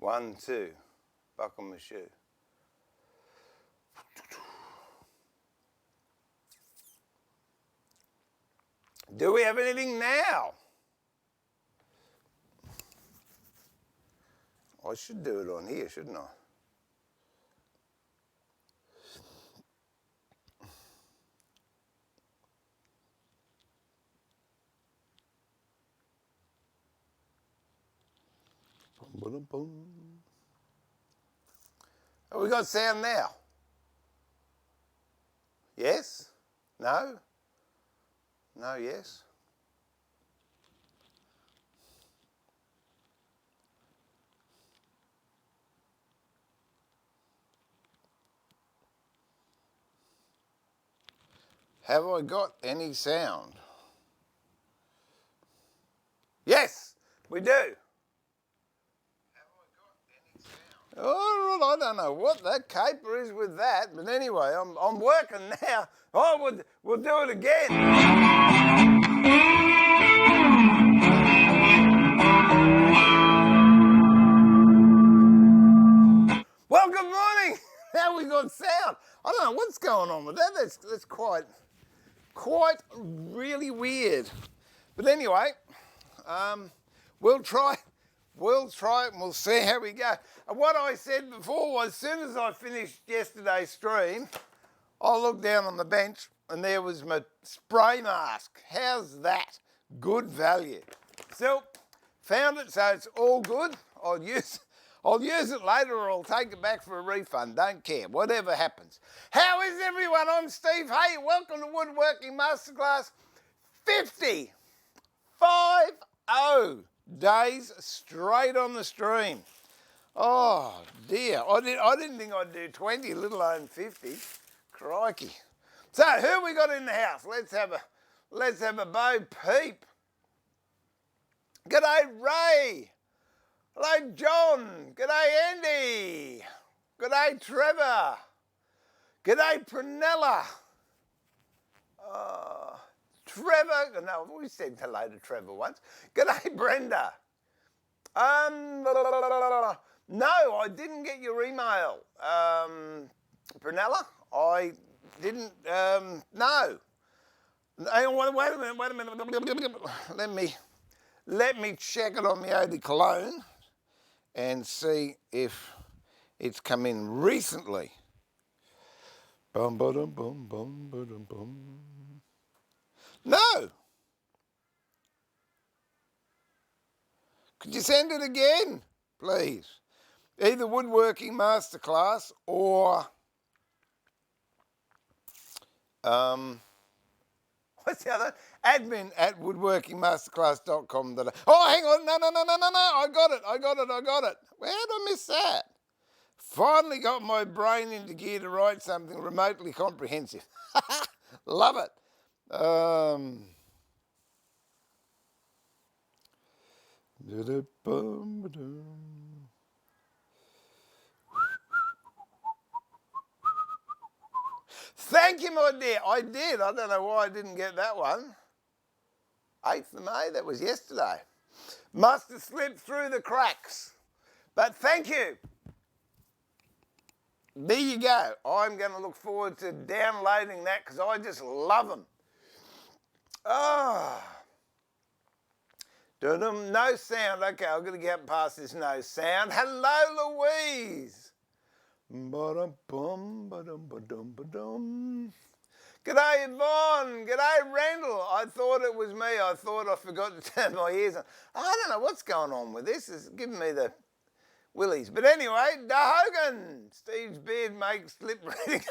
1, 2. Buckle my shoe. Do we have anything now? I should do it on here, shouldn't I? Have we got sound now? Yes? No? No, yes? Have I got any sound? Yes, we do. All right, I don't know what that caper is with that, but anyway, I'm working now. Oh, we'll do it again. Well, good morning. Now we got sound. I don't know what's going on with that. That's quite really weird. But anyway, we'll try it and we'll see how we go. And what I said before was, as soon as I finished yesterday's stream, I looked down on the bench and there was my spray mask. How's that? Good value. So, found it, so it's all good. I'll use it later or I'll take it back for a refund. Don't care, whatever happens. How is everyone? I'm Steve. Hey, welcome to Woodworking Masterclass 50 days straight on the stream. Oh dear, I didn't think I'd do 20, let alone 50. Crikey. So who we got in the house? Let's have a bo peep. G'day Ray. Hello John. G'day Andy. G'day Trevor. G'day Prunella. Trevor, no, I've always said hello to Trevor once. G'day Brenda. No, I didn't get your email. Prunella, I didn't, no. Hang on, wait a minute. Let me check it on my eau de cologne and see if it's come in recently. Bum, ba-dum, bum, bum, ba-dum, bum. No. Could you send it again, please? Either Woodworking Masterclass or what's the other? Admin at woodworkingmasterclass.com. Oh, hang on. No. I got it. Where did I miss that? Finally got my brain into gear to write something remotely comprehensive. Love it. Thank you, my dear. I did. I don't know why I didn't get that one. 8th of May, that was yesterday. Must have slipped through the cracks. But thank you. There you go. I'm going to look forward to downloading that because I just love them. No sound. Okay, I've got to get past this no sound. Hello, Louise. G'day, Yvonne. G'day, Randall. I thought it was me. I thought I forgot to turn my ears on. I don't know what's going on with this. It's giving me the willies. But anyway, Hogan. Steve's beard makes lip reading.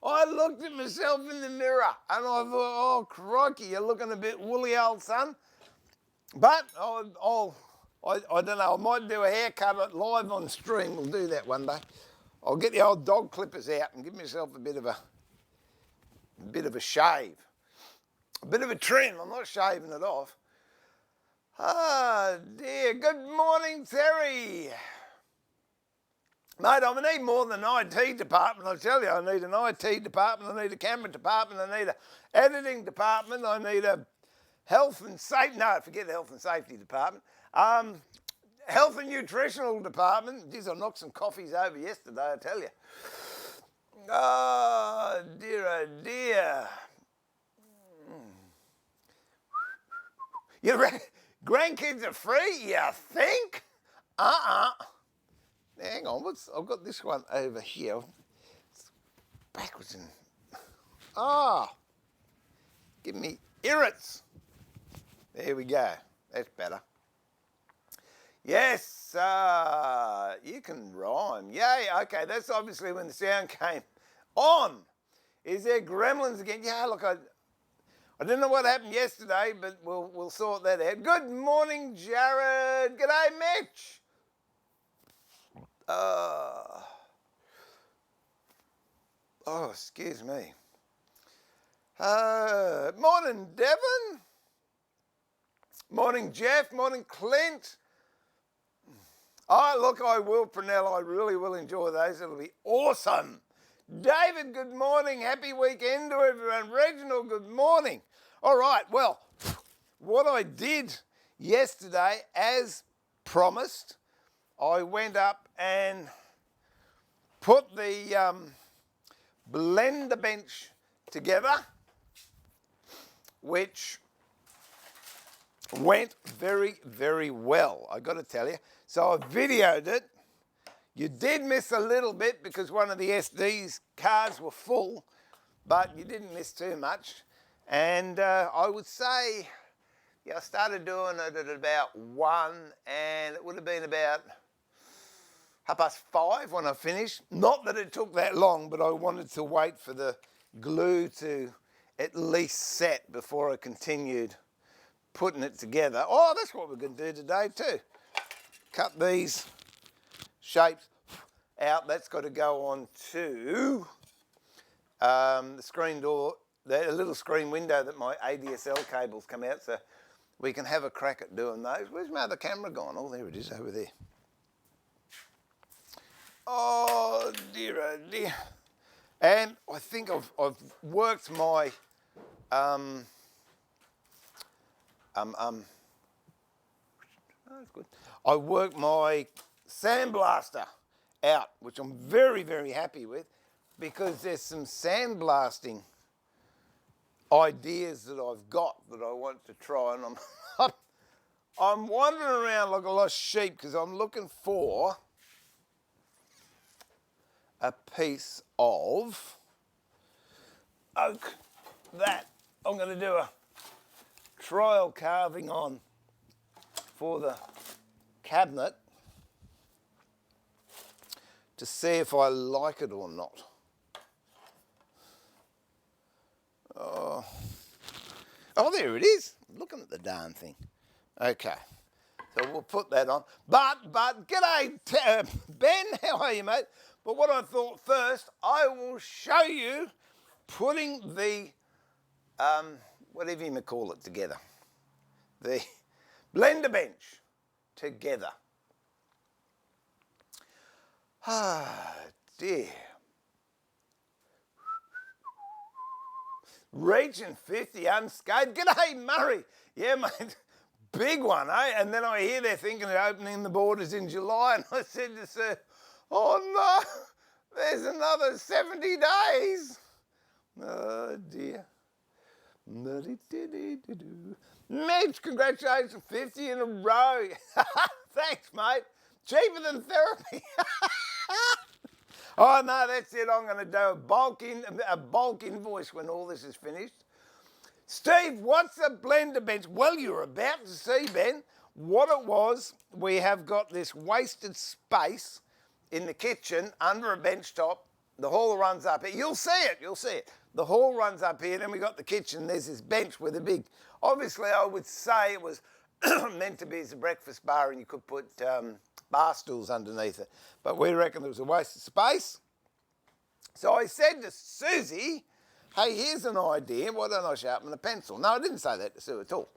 I looked at myself in the mirror and I thought, oh, crikey, you're looking a bit woolly, old son. But I don't know, I might do a haircut live on stream. We'll do that one day. I'll get the old dog clippers out and give myself a bit of a shave. A bit of a trim. I'm not shaving it off. Ah, dear. Good morning, Terry. Mate, I'm going to need more than an IT department. I tell you, I need an IT department, I need a camera department, I need an editing department, I need a health and safety, no, forget the health and safety department. Health and nutritional department. Geez, I knocked some coffees over yesterday, I tell you. Oh, dear, oh dear. Your grandkids are free, you think? Hang on, I've got this one over here. It's backwards and... give me irrits. There we go. That's better. Yes, you can rhyme. Yay, okay, that's obviously when the sound came on. Is there gremlins again? Yeah, look, I don't know what happened yesterday, but we'll sort that out. Good morning, Jared. G'day, Mitch. Excuse me. Morning, Devon. Morning, Jeff. Morning, Clint. Oh, look, I will, Prunell. I really will enjoy those. It'll be awesome. David, good morning. Happy weekend to everyone. Reginald, good morning. All right, well, what I did yesterday, as promised, I went up and put the blender bench together, which went very, very well, I got to tell you. So I videoed it. You did miss a little bit because one of the SD's cards were full, but you didn't miss too much. And I would say, I started doing it at about 1, and it would have been about 5:30 when I finished. Not that it took that long, but I wanted to wait for the glue to at least set before I continued putting it together. Oh, that's what we're going to do today too. Cut these shapes out. That's got to go on to the screen door, the little screen window that my ADSL cables come out, so we can have a crack at doing those. Where's my other camera gone? Oh, there it is over there. Oh dear, oh dear. And I think I've worked my that's good. I worked my sandblaster out, which I'm very, very happy with, because there's some sandblasting ideas that I've got that I want to try, and I'm wandering around like a lost sheep because I'm looking for a piece of oak that I'm going to do a trial carving on for the cabinet to see if I like it or not. Oh, there it is. Looking at the darn thing. Okay, so we'll put that on. But g'day, Ben. How are you, mate? But what I thought first, I will show you putting the whatever you may call it together, the blender bench together. Ah, dear. Region 50 unscathed. G'day, Murray. Yeah, mate. Big one, eh? And then I hear they're thinking of opening the borders in July, and I said to Sir, oh no, there's another 70 days. Oh dear. Mitch, congratulations, 50 in a row. Thanks, mate. Cheaper than therapy. Oh no, that's it. I'm going to do a bulk invoice when all this is finished. Steve, what's a blender bench? Well, you're about to see, Ben, what it was. We have got this wasted space in the kitchen under a bench top. The hall runs up here. You'll see it. The hall runs up here, then we got the kitchen. There's this bench with a big, obviously I would say it was meant to be as a breakfast bar, and you could put bar stools underneath it. But we reckon there was a waste of space. So I said to Susie, hey, here's an idea. Why don't I sharpen a pencil? No, I didn't say that to Sue at all.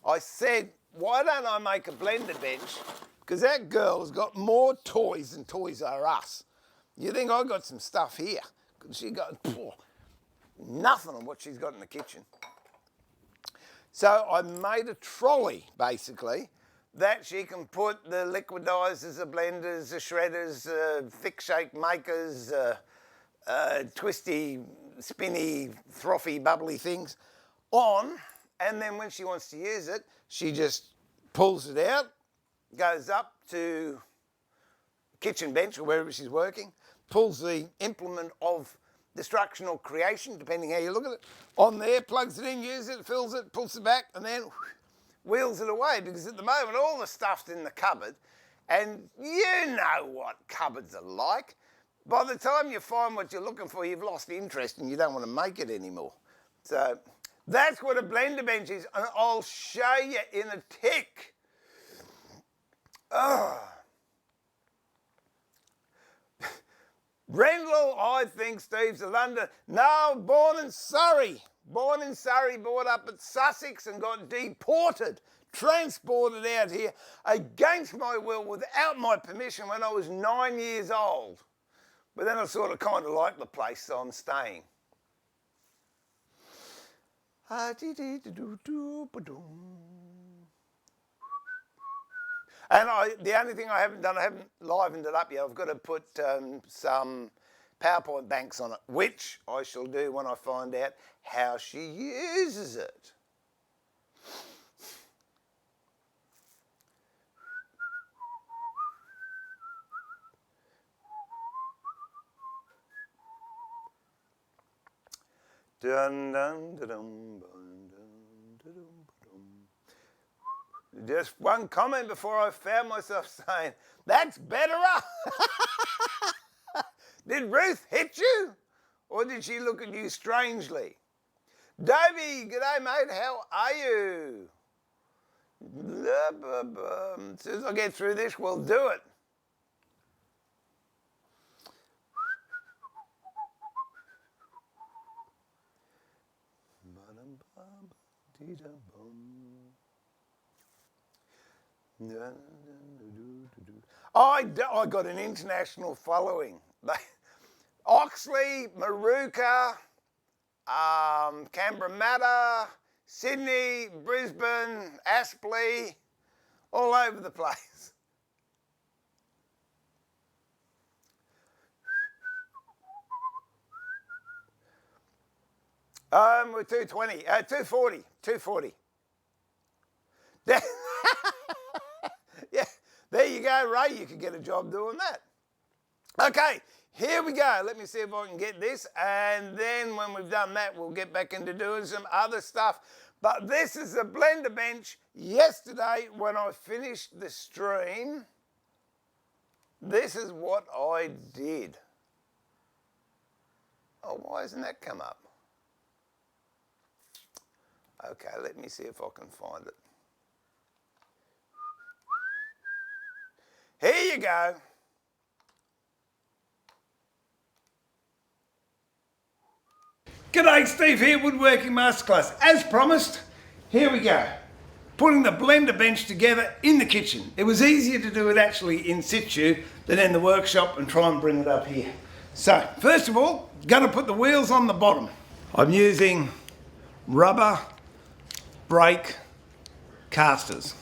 I said, why don't I make a blender bench? Because that girl's got more toys than Toys R Us. You think I got some stuff here? She got nothing on what she's got in the kitchen. So I made a trolley, basically, that she can put the liquidizers, the blenders, the shredders, thick shake makers, twisty, spinny, frothy, bubbly things on, and then when she wants to use it, she just pulls it out, goes up to kitchen bench or wherever she's working, pulls the implement of destruction or creation, depending how you look at it, on there, plugs it in, uses it, fills it, pulls it back, and then wheels it away, because at the moment all the stuff's in the cupboard, and you know what cupboards are like. By the time you find what you're looking for, you've lost interest and you don't want to make it anymore. So that's what a blender bench is, and I'll show you in a tick. Oh. Rendell, I think Steve's a London. No, born in Surrey. Born in Surrey, brought up at Sussex and got deported, transported out here against my will, without my permission, when I was 9 years old. But then I sort of kind of liked the place, so I'm staying. And the only thing I haven't done, I haven't livened it up yet. I've got to put some PowerPoint banks on it, which I shall do when I find out how she uses it. Dun, dun, dun, dun, dun, dun, dun. Just one comment before I found myself saying, that's better up. Did Ruth hit you? Or did she look at you strangely? Davey, g'day mate, how are you? As soon as I get through this, we'll do it. I got an international following. Oxley, Maruka, Canberra, Sydney, Brisbane, Aspley, all over the place. We're 220, 240. Yeah, there you go, Ray. You could get a job doing that. Okay, here we go. Let me see if I can get this. And then when we've done that, we'll get back into doing some other stuff. But this is a blender bench. Yesterday, when I finished the stream, this is what I did. Oh, why hasn't that come up? Okay, let me see if I can find it. Here you go. G'day, Steve here, Woodworking Masterclass. As promised, here we go. Putting the blender bench together in the kitchen. It was easier to do it actually in situ than in the workshop and try and bring it up here. So, first of all, going to put the wheels on the bottom. I'm using rubber brake casters.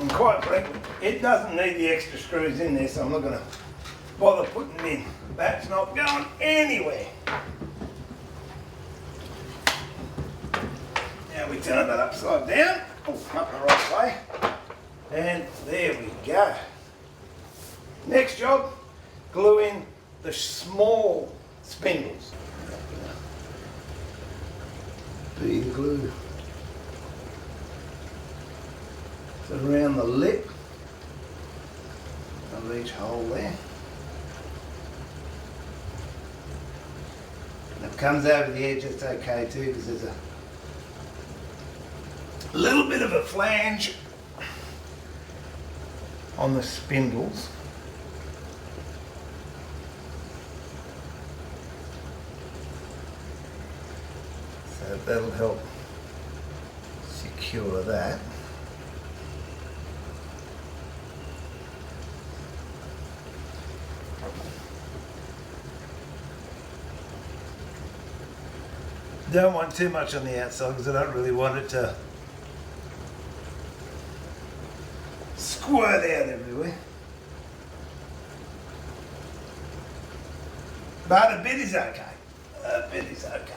Quite frankly, it doesn't need the extra screws in there, so I'm not going to bother putting them in. That's not going anywhere. Now we turn that upside down, not the right way, and there we go. Next job, glue in the small spindles. Bead glue. So around the lip of each hole there. And if it comes over the edge, it's okay too, because there's a little bit of a flange on the spindles. So that'll help secure that. Don't want too much on the outside because I don't really want it to squirt out everywhere. But a bit is okay. A bit is okay.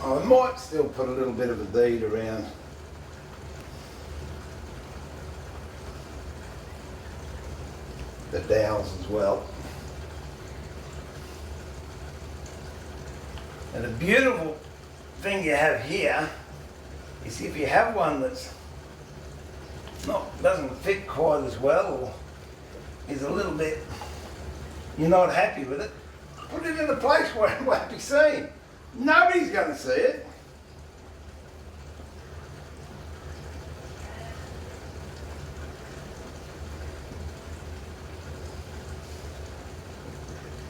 I might still put a little bit of a bead around the dowels as well. And the beautiful thing you have here is if you have one that's doesn't fit quite as well or is a little bit, you're not happy with it, put it in a place where it won't be seen. Nobody's going to see it.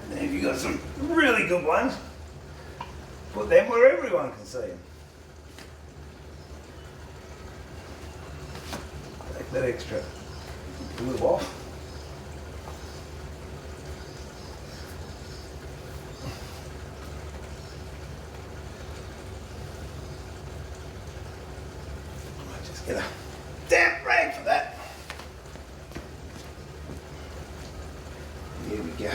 And then if you've got some really good ones, put them where everyone can see them. Take that extra glue off. Get a damp rag for that. Here we go.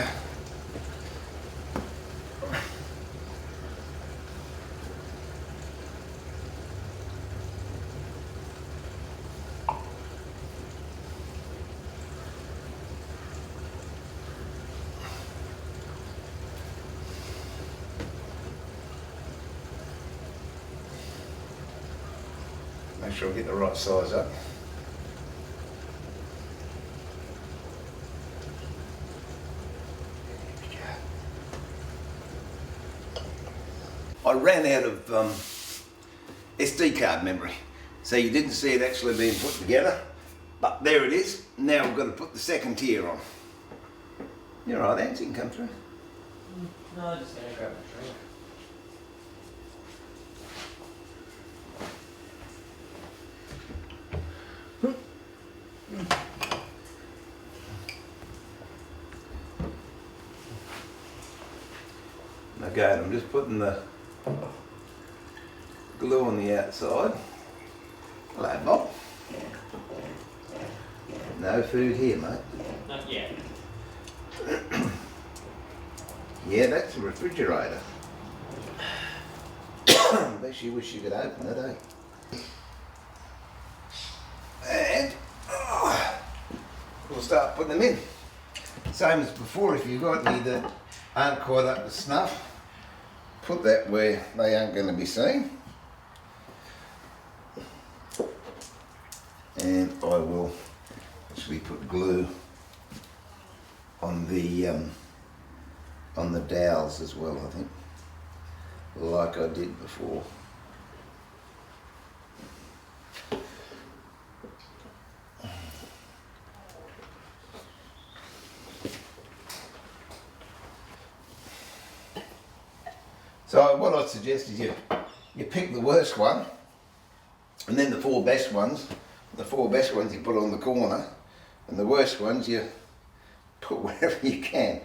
Make sure I get the right size up. I ran out of SD card memory, so you didn't see it actually being put together, but there it is. Now we've got to put the second tier on. You're right, Nancy, you can come through. No, I just gotta grab my drink. Okay, I'm just putting the glue on the outside. Hello, Bob. No food here, mate. Not yet. Yeah, that's a refrigerator. Bet you wish you could open it, eh? And we'll start putting them in. Same as before, if you've got any that aren't quite up to snuff, put that where they aren't going to be seen. And I will actually put glue on the dowels as well, I think, like I did before. So what I'd suggest is you pick the worst one, and then the four best ones. The four best ones you put on the corner, and the worst ones you put wherever you can.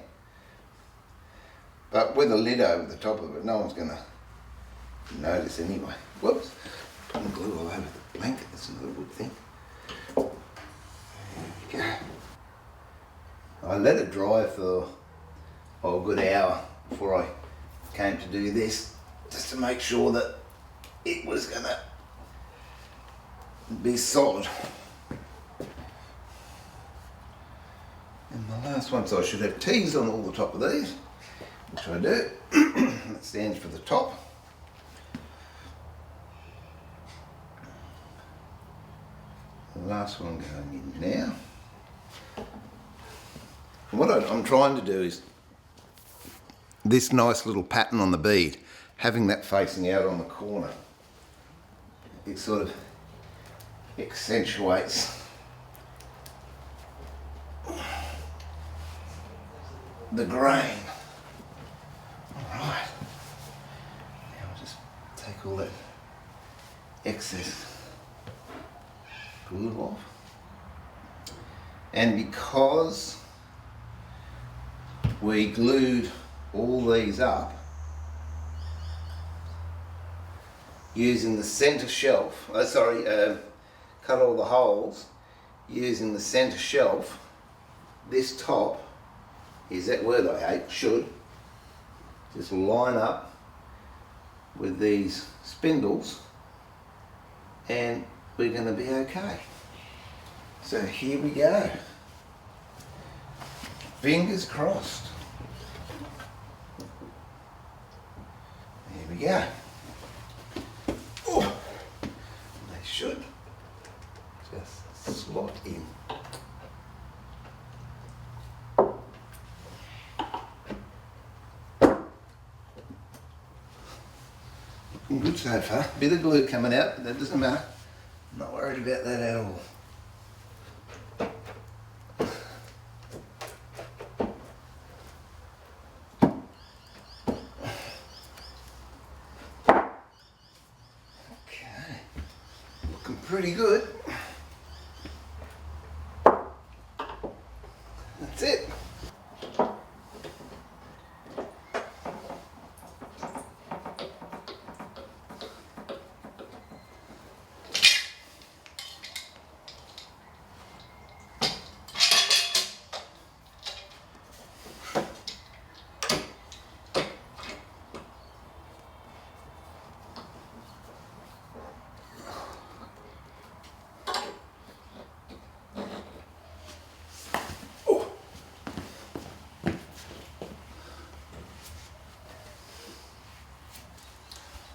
But with a lid over the top of it, no one's going to notice anyway. Whoops, putting glue all over the blanket, that's another good thing. There we go. I let it dry for a good hour before I came to do this, just to make sure that it was going to be solid. And my last one, so I should have T's on all the top of these, which I do. That stands for the top. The last one going in now. And what I'm trying to do is this nice little pattern on the bead, having that facing out on the corner, it sort of accentuates the grain. Alright, now I'll just take all that excess glue off. And because we glued all these up using the centre shelf, cut all the holes using the centre shelf, this top is at where they should just line up with these spindles and we're going to be okay. So here we go. Fingers crossed. Here we go. Oh, they should just slot in. Looking good so far. Bit of glue coming out, but that doesn't matter. Not worried about that at all. Pretty good. That's it.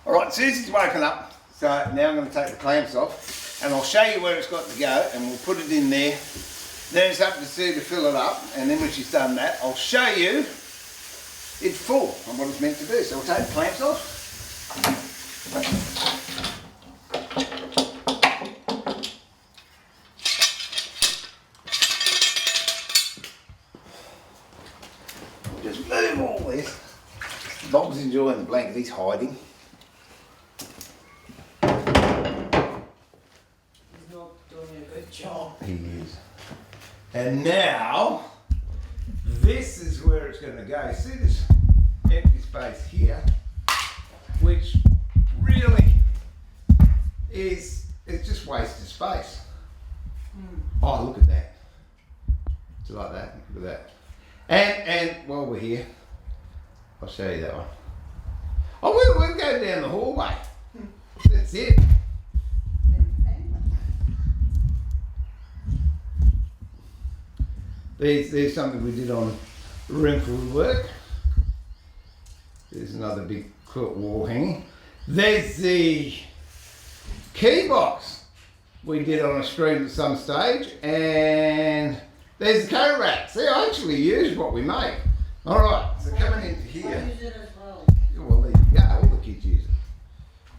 Alright, Susie's woken up, so now I'm going to take the clamps off and I'll show you where it's got to go and we'll put it in there. Then it's up to Sue to fill it up, and then when she's done that, I'll show you it's full and what it's meant to do. So we'll take the clamps off. Just move all this. Bob's enjoying the blanket, he's hiding. Job. He is. And now, this is where it's going to go. See this empty space here, which really is, it's just wasted space. Oh, look at that. Do you like that? Look at that. And while we're here, I'll show you that one. Oh, we'll go down the hallway. That's it. There's something we did on wrinkled work. There's another big quilt wall hanging. There's the key box we did on a stream at some stage, and there's the coat rack. See, I actually used what we made. All right, so coming into here. I use it as well. Well, there you go. All the kids use it.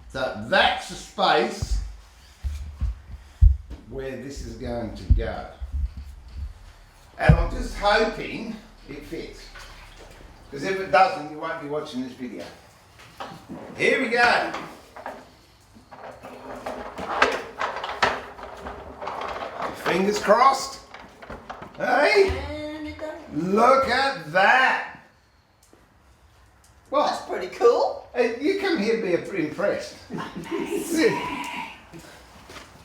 So that's the space where this is going to go. And I'm just hoping it fits. Because if it doesn't, you won't be watching this video. Here we go. Fingers crossed. Hey, And it does. look at that. That's What? pretty cool. Hey, you come here and be impressed.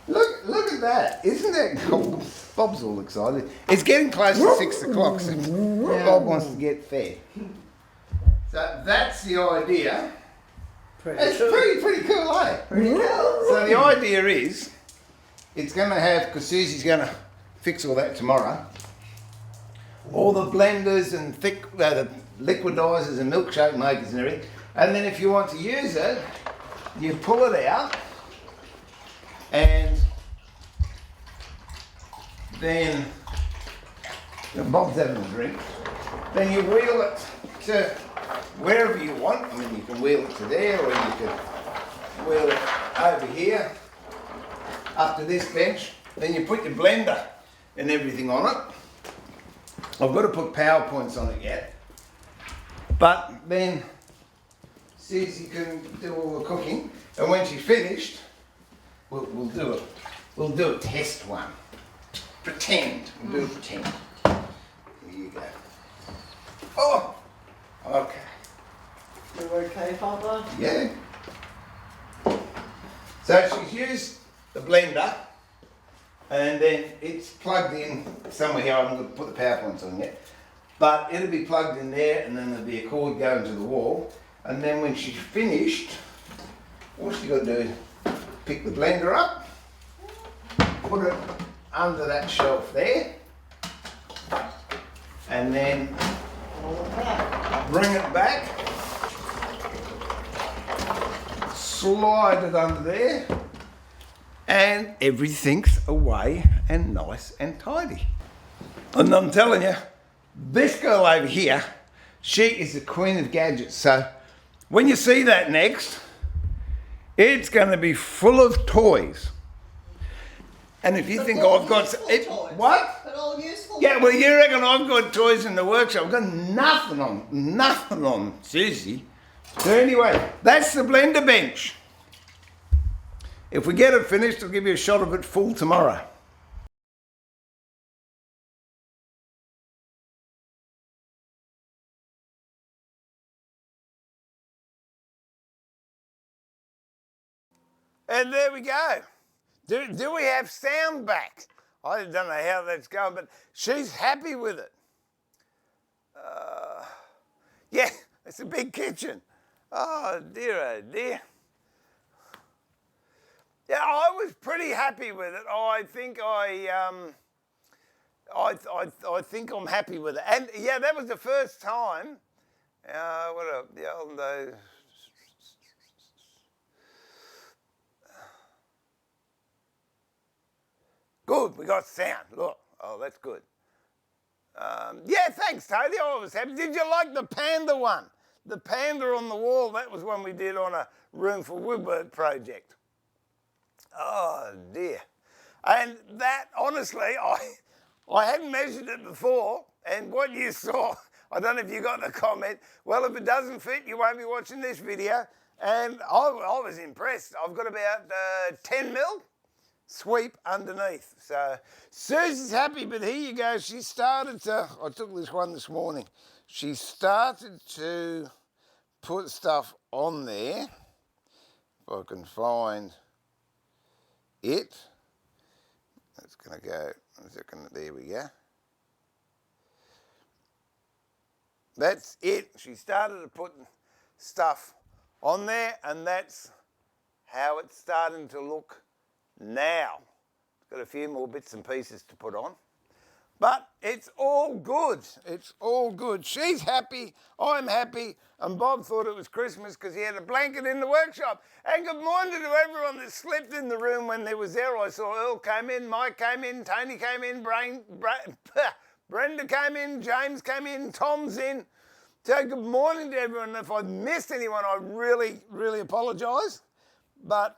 Look at that. Isn't that cool? Bob's all excited. It's getting close to 6 o'clock, so Bob wants to get fed. So that's the idea. It's pretty cool, eh? Pretty cool. So the idea is, it's going to have, because Susie's going to fix all that tomorrow, all the blenders and thick the liquidizers and milkshake makers and everything. And then if you want to use it, you pull it out and then Bob's having a drink. Then you wheel it to wherever you want. I mean, you can wheel it to there, or you can wheel it over here up to this bench. Then you put your blender and everything on it. I've got to put PowerPoints on it yet, but then Susie can do all the cooking, and when she's finished, we'll do it. We'll do a test one. Pretend. We'll do a pretend. Here you go. Oh, okay. You okay, Papa? Yeah. So she's used the blender, and then it's plugged in somewhere here. I haven't got to put the PowerPoints on yet, but it'll be plugged in there, and then there'll be a cord going to the wall. And then when she's finished, all she's got to do is pick the blender up, put it under that shelf there, and then bring it back, slide it under there, and everything's away and nice and tidy. And I'm telling you, this girl over here, she is the queen of gadgets. So when you see that next, it's going to be full of toys. And if you think I've got toys. What? But all useful. Yeah, well, you reckon I've got toys in the workshop? I've got nothing on Susie. So anyway, that's the blender bench. If we get it finished, I'll give you a shot of it full tomorrow. And there we go. Do we have sound back? I don't know how that's going, but she's happy with it. Yeah, it's a big kitchen. Oh dear. Yeah, I was pretty happy with it. I think I think I'm happy with it. And yeah, that was the first time. The old days. Good, we got sound. Look, oh, that's good. Yeah, thanks, Tony. I was happy. Did you like the panda one? The panda on the wall, that was one we did on a Room for Woodwork project. Oh, dear. And that, honestly, I hadn't measured it before, and what you saw, I don't know if you got the comment, well, if it doesn't fit, you won't be watching this video. And I was impressed. I've got about 10 mil sweep underneath. So Susie's happy, but here you go. She started to, I took this one this morning. She started to put stuff on there. If I can find it. It's going to go, there we go. That's it. She started to put stuff on there, and that's how it's starting to look now. It's got a few more bits and pieces to put on. But it's all good. It's all good. She's happy, I'm happy, and Bob thought it was Christmas because he had a blanket in the workshop. And good morning to everyone that slept in the room when there was there. I saw Earl came in, Mike came in, Tony came in, Brenda came in, James came in, Tom's in. So good morning to everyone. If I missed anyone, I really, really apologise. But,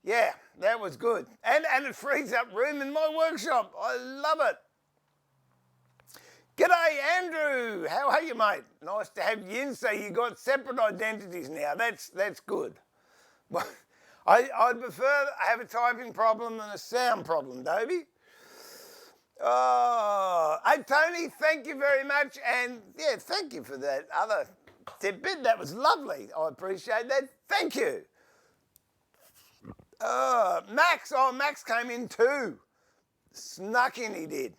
yeah, that was good. And it frees up room in my workshop. I love it. G'day, Andrew. How are you, mate? Nice to have you in. So you got separate identities now. That's good. Well, I'd prefer I have a typing problem than a sound problem, Dobie. Hey, Tony, thank you very much. And, yeah, thank you for that other tidbit. That was lovely. I appreciate that. Thank you. Max came in too. Snuck in, he did.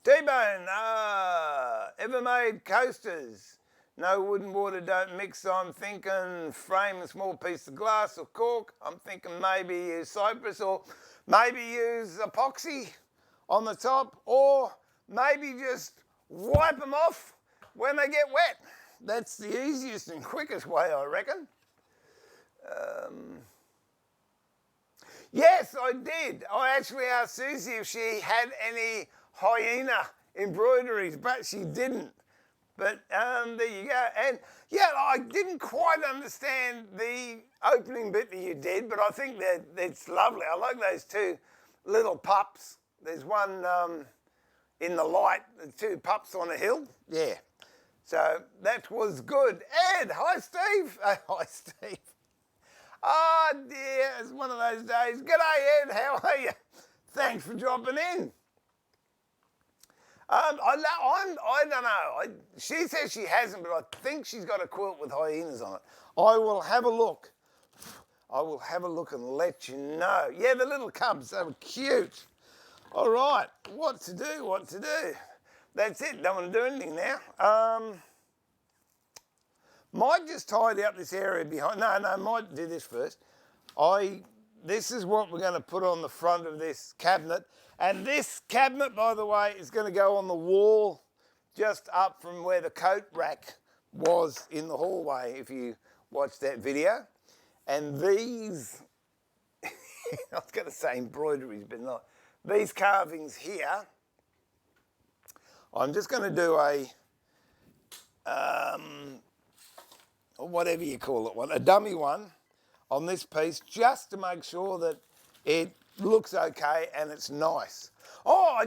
T-Bone, Evermade Coasters. No wood and water don't mix. I'm thinking frame a small piece of glass or cork. I'm thinking maybe use cypress or maybe use epoxy on the top, or maybe just wipe them off when they get wet. That's the easiest and quickest way, I reckon. Yes, I did. I actually asked Susie if she had any hyena embroideries, but she didn't. But there you go. And yeah, I didn't quite understand the opening bit that you did, but I think that it's lovely. I like those two little pups. There's one in the light, the two pups on a hill. Yeah. So that was good. Ed, hi Steve. Hi Steve. Oh dear, it's one of those days. G'day Ed, how are you? Thanks for dropping in. I don't know. She says she hasn't, but I think she's got a quilt with hyenas on it. I will have a look. I will have a look and let you know. Yeah, the little cubs, they were cute. All right, what to do? That's it, don't want to do anything now. Might just tidy up this area behind. No, might do this first. This is what we're going to put on the front of this cabinet. And this cabinet, by the way, is going to go on the wall just up from where the coat rack was in the hallway, if you watched that video. And these, I was going to say embroideries, but not. These carvings here, I'm just going to do whatever you call it, a dummy one on this piece, just to make sure that it looks okay and it's nice. Oh,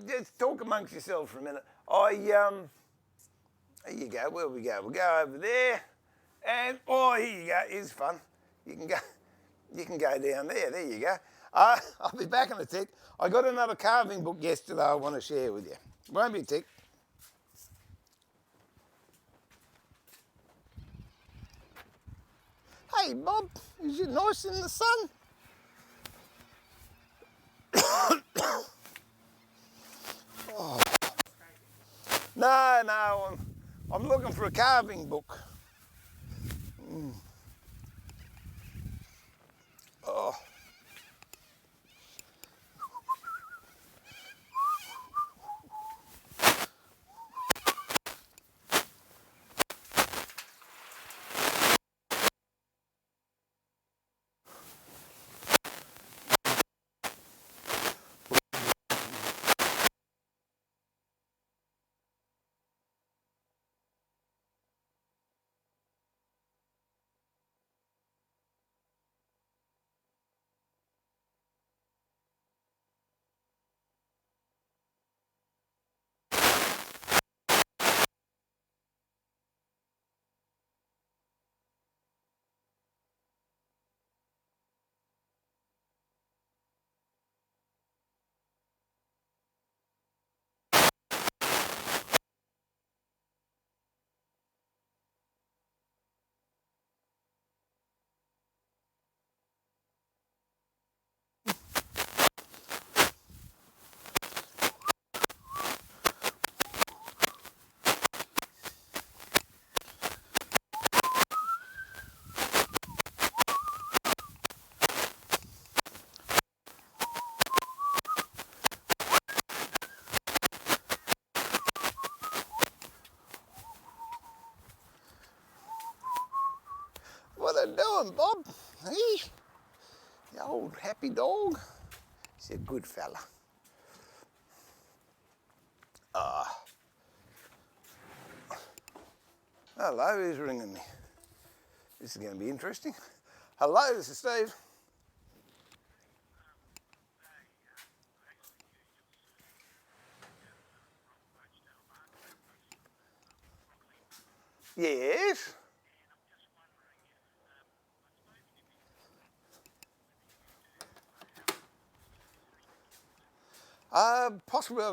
just talk amongst yourselves for a minute. Here you go, where we go? We'll go over there, and here you go, here's fun. You can go down there, there you go. I'll be back in a tick. I got another carving book yesterday I want to share with you. Won't be a tick. Hey Bob, is it nice in the sun? Oh. No, I'm looking for a carving book. Oh. What are you doing, Bob? Hey, the old happy dog. He's a good fella. Hello, who's ringing me? This is going to be interesting. Hello, this is Steve. Yes. Possibly,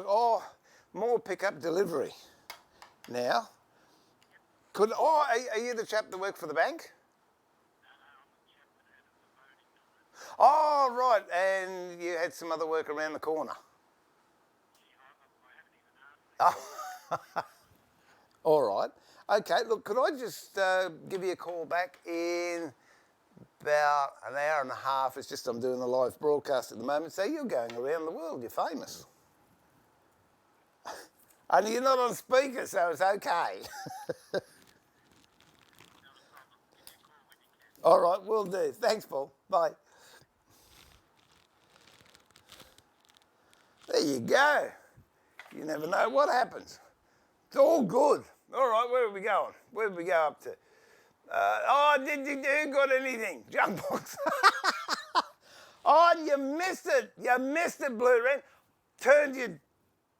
more pick-up delivery now. Are you the chap that worked for the bank? Oh, right, and you had some other work around the corner. Oh, all right. Okay, look, could I just give you a call back in about an hour and a half? It's just I'm doing a live broadcast at the moment. So you're going around the world. You're famous. Only you're not on speaker, so it's okay. All right, will do. Thanks, Paul. Bye. There you go. You never know what happens. It's all good. All right, where are we going? Where did we go up to? Who got anything? Junk box. Oh, you missed it. You missed it, Blue Red. Turned your...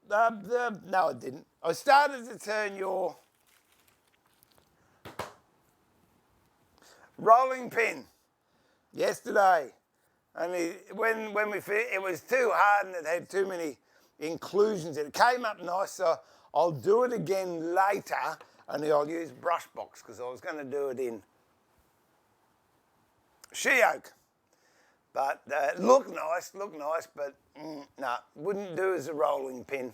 no, I didn't. I started to turn your rolling pin yesterday. Only when we finished, it was too hard and it had too many inclusions. It came up nice, so I'll do it again later, only I'll use brush box because I was going to do it in she oak. But look nice, but no, wouldn't do as a rolling pin.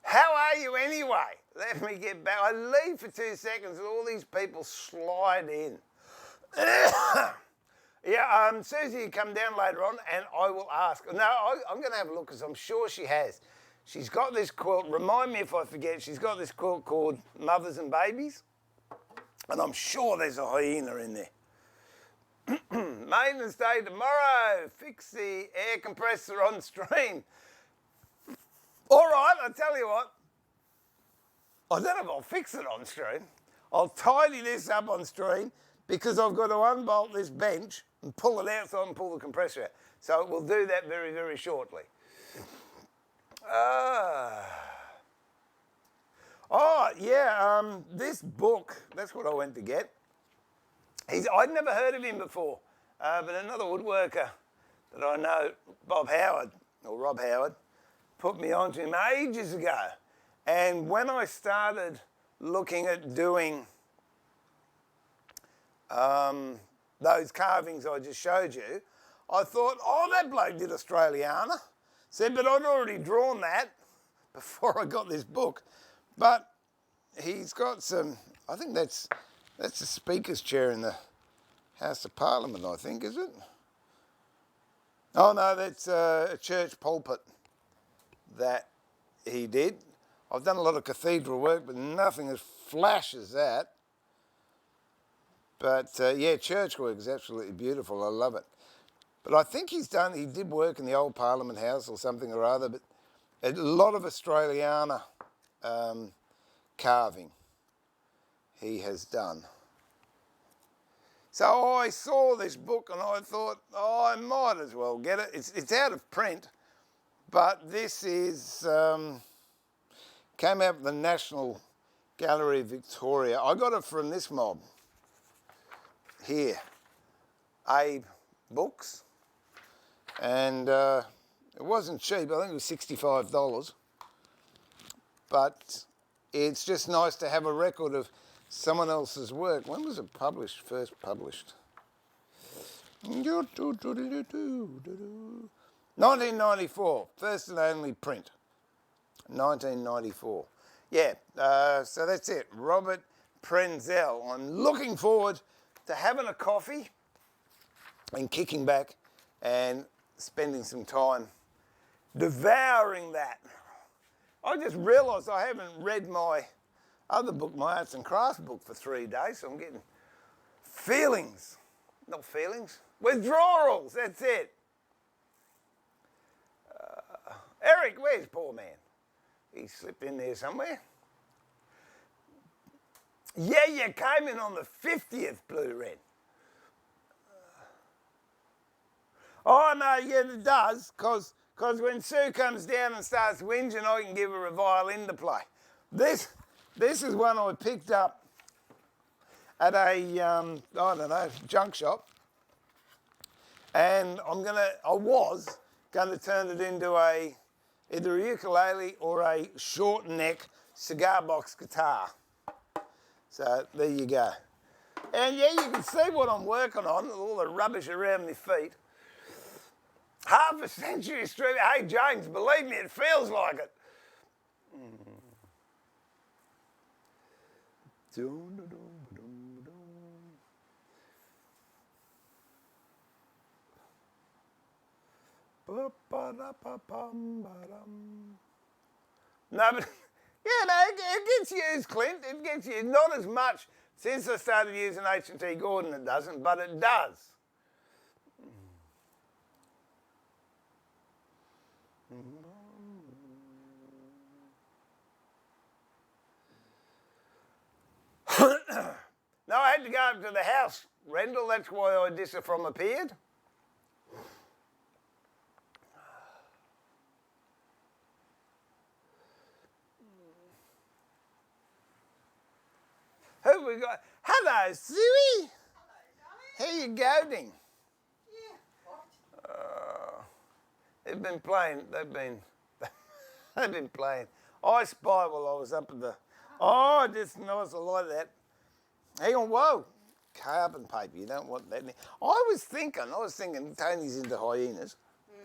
How are you anyway? Let me get back. I leave for 2 seconds and all these people slide in. Yeah, Susie, you come down later on and I will ask. No, I'm going to have a look because I'm sure she has. She's got this quilt, remind me if I forget, she's got this quilt called Mothers and Babies. And I'm sure there's a hyena in there. Maintenance day tomorrow. Fix the air compressor on stream. All right, I'll tell you what. I don't know if I'll fix it on stream. I'll tidy this up on stream because I've got to unbolt this bench and pull it out so I can pull the compressor out. So we'll do that very, very shortly. This book, that's what I went to get. I'd never heard of him before, but another woodworker that I know, Rob Howard, put me onto him ages ago. And when I started looking at doing those carvings I just showed you, I thought, oh, that bloke did Australiana. Said, but I'd already drawn that before I got this book. But he's got some, I think that's the Speaker's chair in the House of Parliament, I think, is it? Oh, no, that's a church pulpit that he did. I've done a lot of cathedral work, but nothing as flash as that. But, yeah, church work is absolutely beautiful. I love it. But I think he did work in the old Parliament House or something or other, but a lot of Australiana carving he has done. So I saw this book and I thought, oh, I might as well get it. It's out of print, but this is came out of the National Gallery of Victoria. I got it from this mob here, Abe Books, and it wasn't cheap. I think it was $65, but it's just nice to have a record of someone else's work. When was it first published? 1994, first and only print. 1994. Yeah, so that's it. Robert Prenzel. I'm looking forward to having a coffee and kicking back and spending some time devouring that. I just realised I haven't read my other book, my Arts and Crafts book, for 3 days, so I'm getting withdrawals, that's it. Eric, where's poor man? He slipped in there somewhere. Yeah, you came in on the 50th, Blue Red. Oh, no, yeah, it does, because when Sue comes down and starts whinging, I can give her a violin to play. This is one I picked up at a, junk shop. And I was going to turn it into either a ukulele or a short neck cigar box guitar. So there you go. And yeah, you can see what I'm working on, all the rubbish around my feet. Half a century street. Hey, James, believe me, it feels like it. No, but yeah, no, it gets used, Clint. It gets used. Not as much since I started using H&T Gordon. It doesn't, but it does. No, I had to go up to the house, Rendell. That's why Odissafrom appeared. Who we got? Hello, Suey. How you going? They've been playing. They've been playing I Spy while I was up at the. Oh, just nice. I like that. Hang on, whoa. Carbon paper. You don't want that. I was thinking. Tony's into hyenas.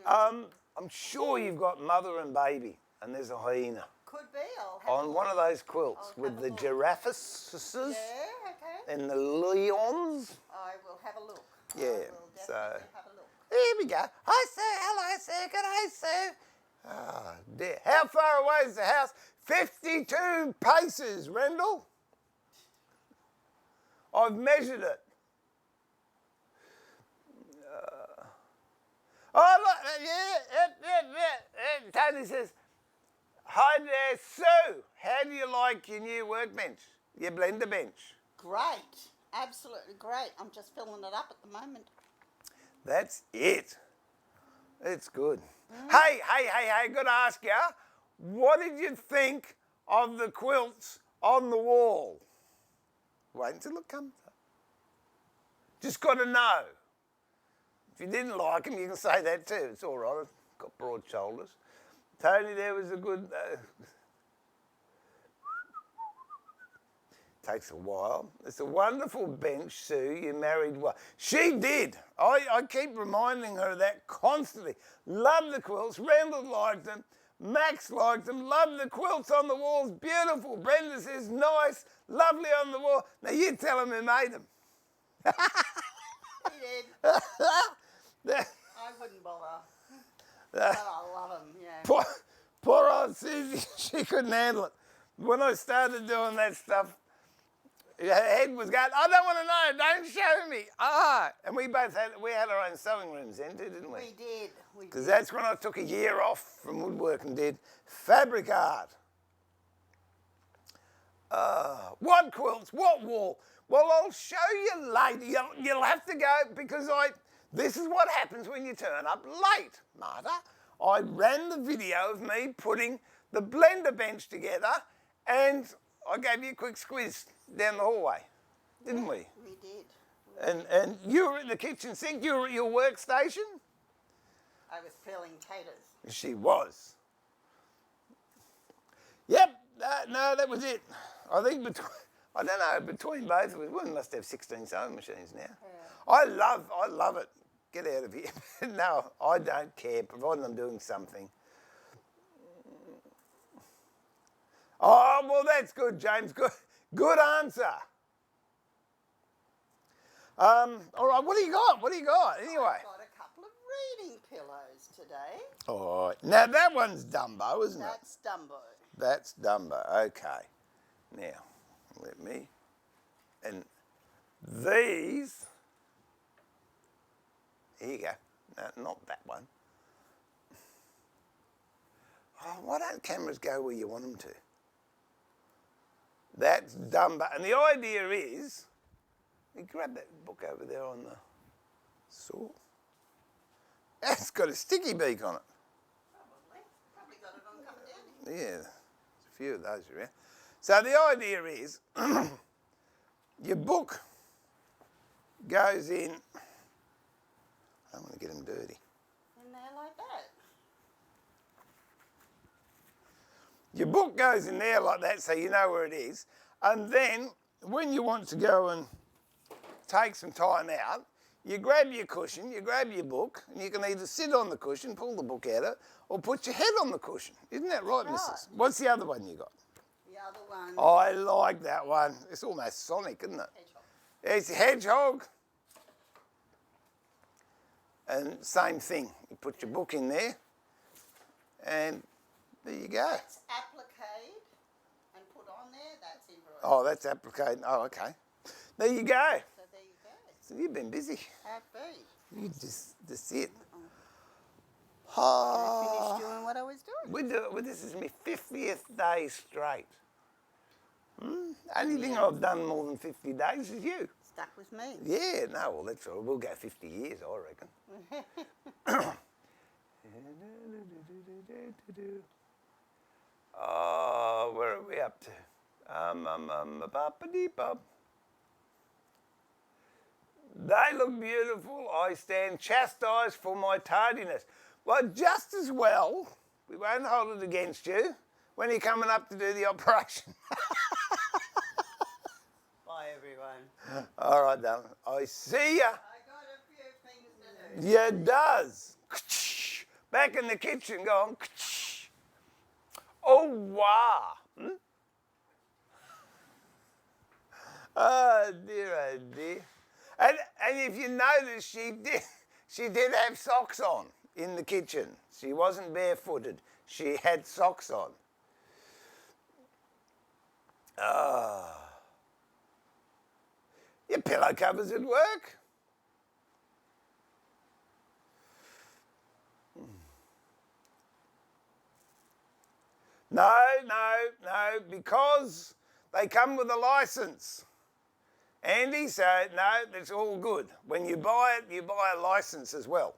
I'm sure you've got mother and baby, and there's a hyena. Could be. I'll have On one of those quilts with the giraffes Yeah, okay. and the lions. I will have a look. Yeah, I will definitely so have a look. there we go. Hi, sir. Hello, sir. Good day, sir. Ah, dear. How far away is the house? 52 paces, Rendell. I've measured it. Oh, look. Yeah. Tony says, hi there, Sue. How do you like your new workbench, your blender bench? Great. Absolutely great. I'm just filling it up at the moment. That's it. It's good. Hey, got to ask you, what did you think of the quilts on the wall? Wait until it comes up. Just got to know. If you didn't like them, you can say that too. It's all right. I've got broad shoulders. Tony, there was a good... Takes a while. It's a wonderful bench, Sue. You married well. She did. I keep reminding her of that constantly. Love the quilts. Rendell liked them. Max liked them. Love the quilts on the walls. Beautiful. Brenda says nice. Lovely on the wall. Now you tell him who made them. He did. I wouldn't bother. But I love them, yeah. Poor old Susie. She couldn't handle it. When I started doing that stuff, her head was going, I don't want to know, don't show me. And we had our own sewing rooms then too, didn't we? We did. Because that's when I took a year off from woodwork and did fabric art. What quilts, what wall? Well, I'll show you later. You'll have to go because this is what happens when you turn up late, Marta. I ran the video of me putting the blender bench together and I gave you a quick squeeze down the hallway, didn't we? We did. And you were in the kitchen sink, you were at your workstation? I was peeling taters. She was. Yep, no, that was it. I think between both of us, we must have 16 sewing machines now. Yeah. I love it. Get out of here. No, I don't care, providing I'm doing something. Oh, well, that's good, James. Good answer. All right, what do you got? Anyway. I've got a couple of reading pillows today. All right. Now, that one's Dumbo, isn't it? That's Dumbo. That's Dumbo. Okay. Now, let me... And these... Here you go. No, not that one. Oh, why don't cameras go where you want them to? That's Dumbo. And the idea is... You grab that book over there on the saw. That's got a sticky beak on it. Probably got it on coming down. Yeah, there's a few of those around. So the idea is your book goes in, I don't want to get them dirty. In there like that. Your book goes in there like that so you know where it is. And then when you want to go and take some time out, you grab your cushion, you grab your book, and you can either sit on the cushion, pull the book out of it, or put your head on the cushion. Isn't that right, missus? What's the other one you got? The other one. I like that one. It's almost Sonic, isn't it? Hedgehog. It's Hedgehog. And same thing. You put your book in there, and there you go. That's applique and put on there. That's embroidery. Oh, that's applique. Oh, okay. There you go. So there you go. So you've been busy. Have been. You just it. I Oh, finished doing what I was doing. this is my 50th day straight. Only thing I've done more than 50 days is you. Stuck with me. Yeah, no, well, that's all. We'll go 50 years, I reckon. Oh, where are we up to? Ba-ba-dee-bop. They look beautiful. I stand chastised for my tardiness. Well, just as well, we won't hold it against you when you're coming up to do the operation. Bye, everyone. All right, darling. I see ya. I got a few things to do. Yeah, it does. Back in the kitchen going. Oh, wow. Oh, dear. And if you notice, she did have socks on in the kitchen. She wasn't barefooted. She had socks on. Your pillow covers at work? No, because they come with a license. Andy said, no, that's all good. When you buy it, you buy a license as well.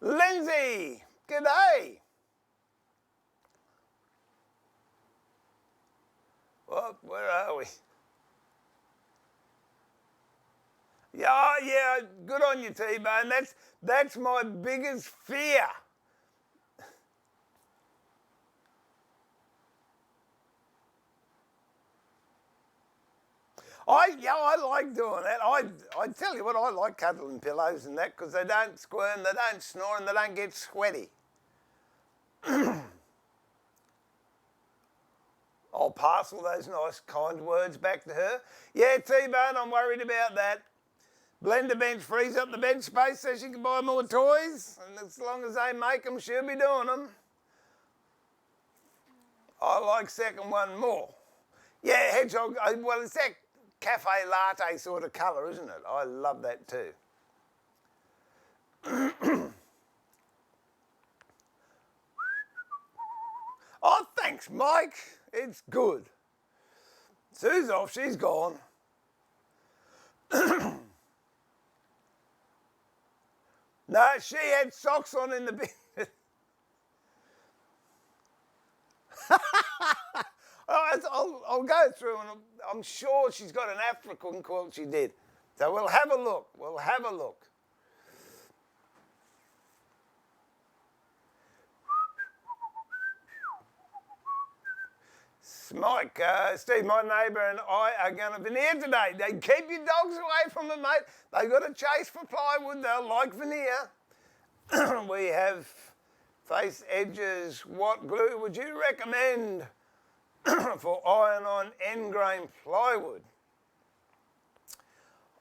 Lindsay, g'day. Well, where are we? Yeah, good on you, T-Bone. That's my biggest fear. I like doing that. I tell you what, I like cuddling pillows and that because they don't squirm, they don't snore, and they don't get sweaty. I'll pass all those nice, kind words back to her. Yeah, T-Bone, I'm worried about that. Blender bench frees up the bench space so she can buy more toys, and as long as they make them, she'll be doing them. I like second one more. Yeah, Hedgehog, well, it's that cafe latte sort of colour, isn't it? I love that too. Oh, thanks, Mike. It's good. Sue's off, she's gone. No, she had socks on in the bin. I'll go through and I'm sure she's got an African quilt she did. So we'll have a look. Mike, Steve, my neighbour and I are going to veneer today. They keep your dogs away from them, mate. They've got a chase for plywood. They'll like veneer. We have face edges. What glue would you recommend for iron-on end-grain plywood?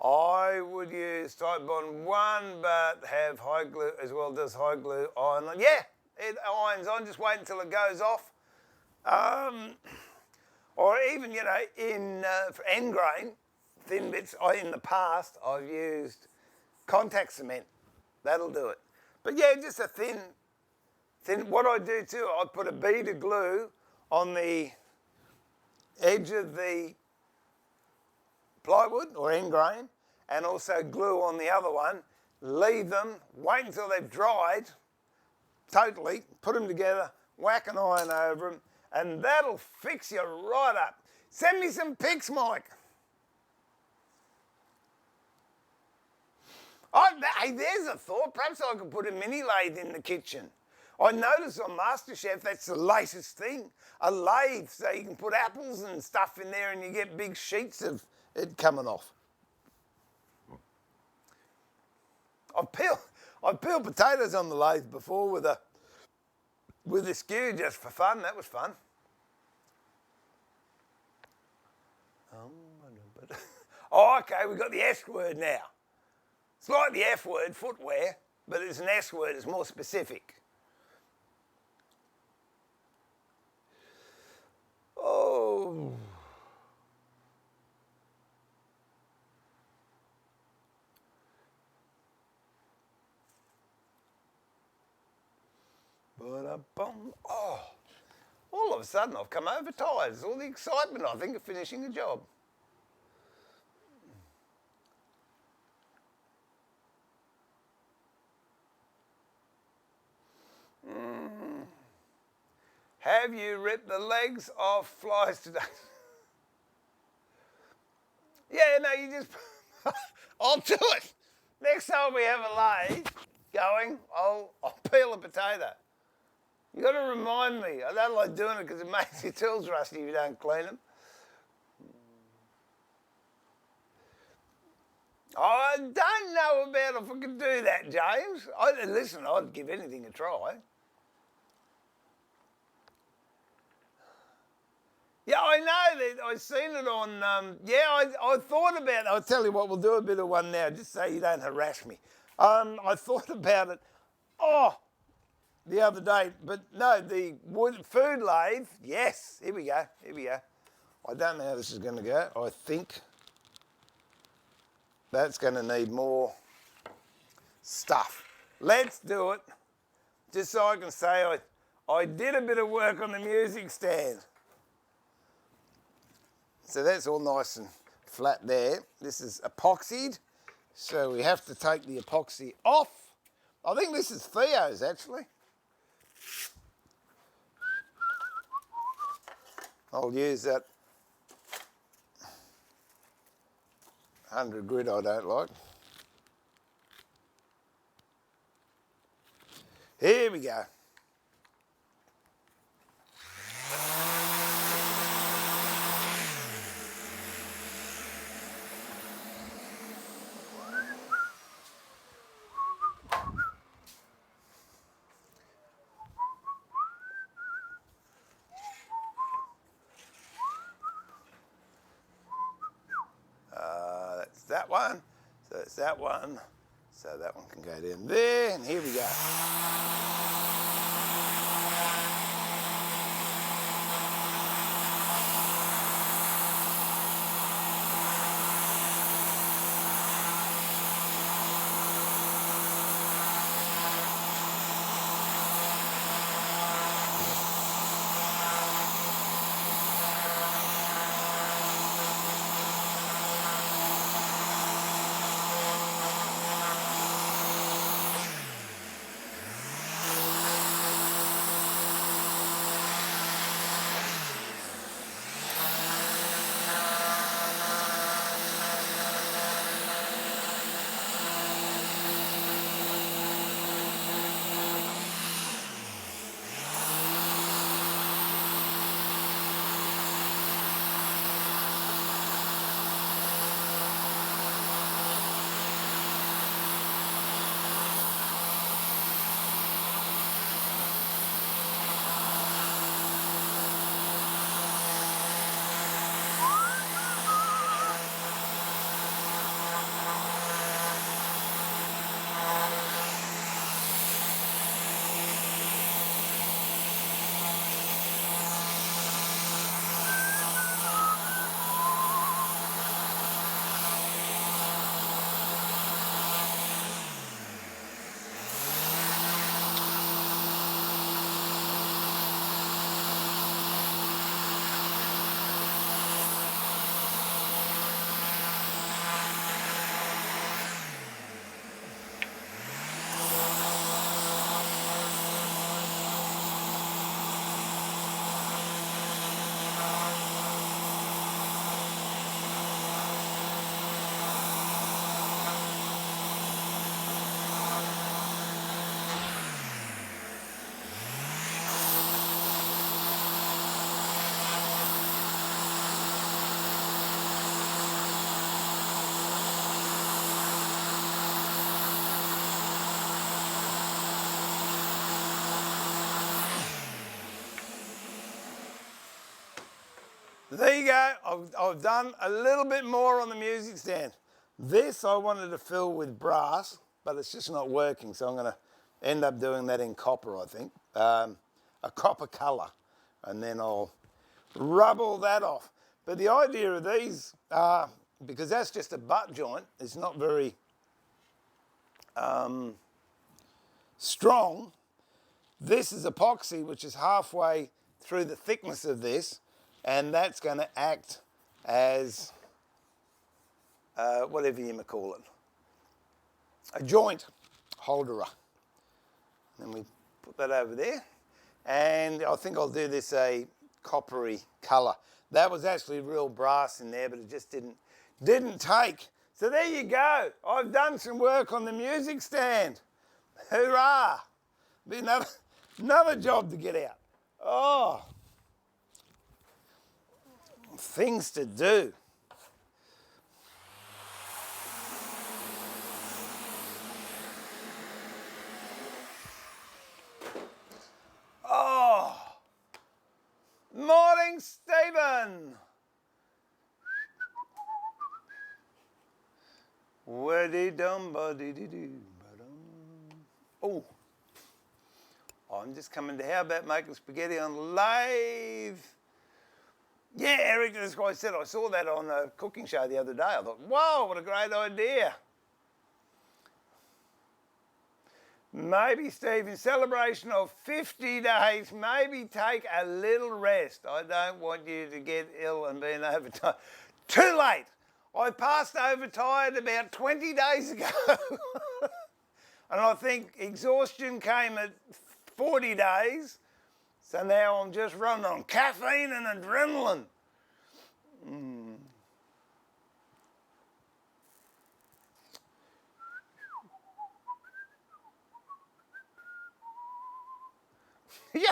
I would use Type Bond 1, but have high glue as well. Does high glue iron on? Yeah, it irons on. Just wait until it goes off. Or even, in for end grain, thin bits, in the past, I've used contact cement. That'll do it. But yeah, just a thin. What I do too, I put a bead of glue on the edge of the plywood or end grain, and also glue on the other one. Leave them, wait until they've dried totally, put them together, whack an iron over them, and that'll fix you right up. Send me some pics, Mike. Oh, hey, there's a thought. Perhaps I could put a mini lathe in the kitchen. I noticed on MasterChef that's the latest thing. A lathe, so you can put apples and stuff in there and you get big sheets of it coming off. I've peeled potatoes on the lathe before with a skewer just for fun. That was fun. Oh, okay, we've got the S word now. It's like the F word, footwear, but it's an S word, it's more specific. Oh. Oh. All of a sudden I've come overtired. It's all the excitement, I think, of finishing a job. Have you ripped the legs off flies today? Yeah, no, you just... I'll do it. Next time we have a lay going, I'll peel a potato. You got to remind me. I don't like doing it because it makes your tools rusty if you don't clean them. I don't know about if I can do that, James. Listen, I'd give anything a try. Yeah, I know that. I've seen it on, I thought about it. I'll tell you what, we'll do a bit of one now, just so you don't harass me. I thought about it, the other day, but no, the food lathe, yes, here we go. I don't know how this is going to go. I think that's going to need more stuff. Let's do it, just so I can say I did a bit of work on the music stand. So that's all nice and flat there. This is epoxied, so we have to take the epoxy off. I think this is Theo's actually. I'll use that 100 grit I don't like. Here we go. That's that one. So it's that one. So that one can go down there, and here we go. There you go. I've done a little bit more on the music stand. This I wanted to fill with brass, but it's just not working, so I'm going to end up doing that in copper, I think. A copper colour, and then I'll rub all that off. But the idea of these are, because that's just a butt joint, it's not very strong. This is epoxy, which is halfway through the thickness of this, and that's going to act as whatever you may call it, a joint holder. Then we put that over there, and I think I'll do this a coppery colour. That was actually real brass in there, but it just didn't take. So there you go. I've done some work on the music stand. Hoorah! Be another job to get out. Oh, things to do. Oh, morning, Stephen. Oh, I'm just coming to how about making spaghetti on the lathe? Yeah, Eric, that's what I said. I saw that on a cooking show the other day. I thought, whoa, what a great idea. Maybe, Steve, in celebration of 50 days, maybe take a little rest. I don't want you to get ill and being overtired. Too late. I passed overtired about 20 days ago. And I think exhaustion came at 40 days. So now I'm just running on caffeine and adrenaline. Yeah,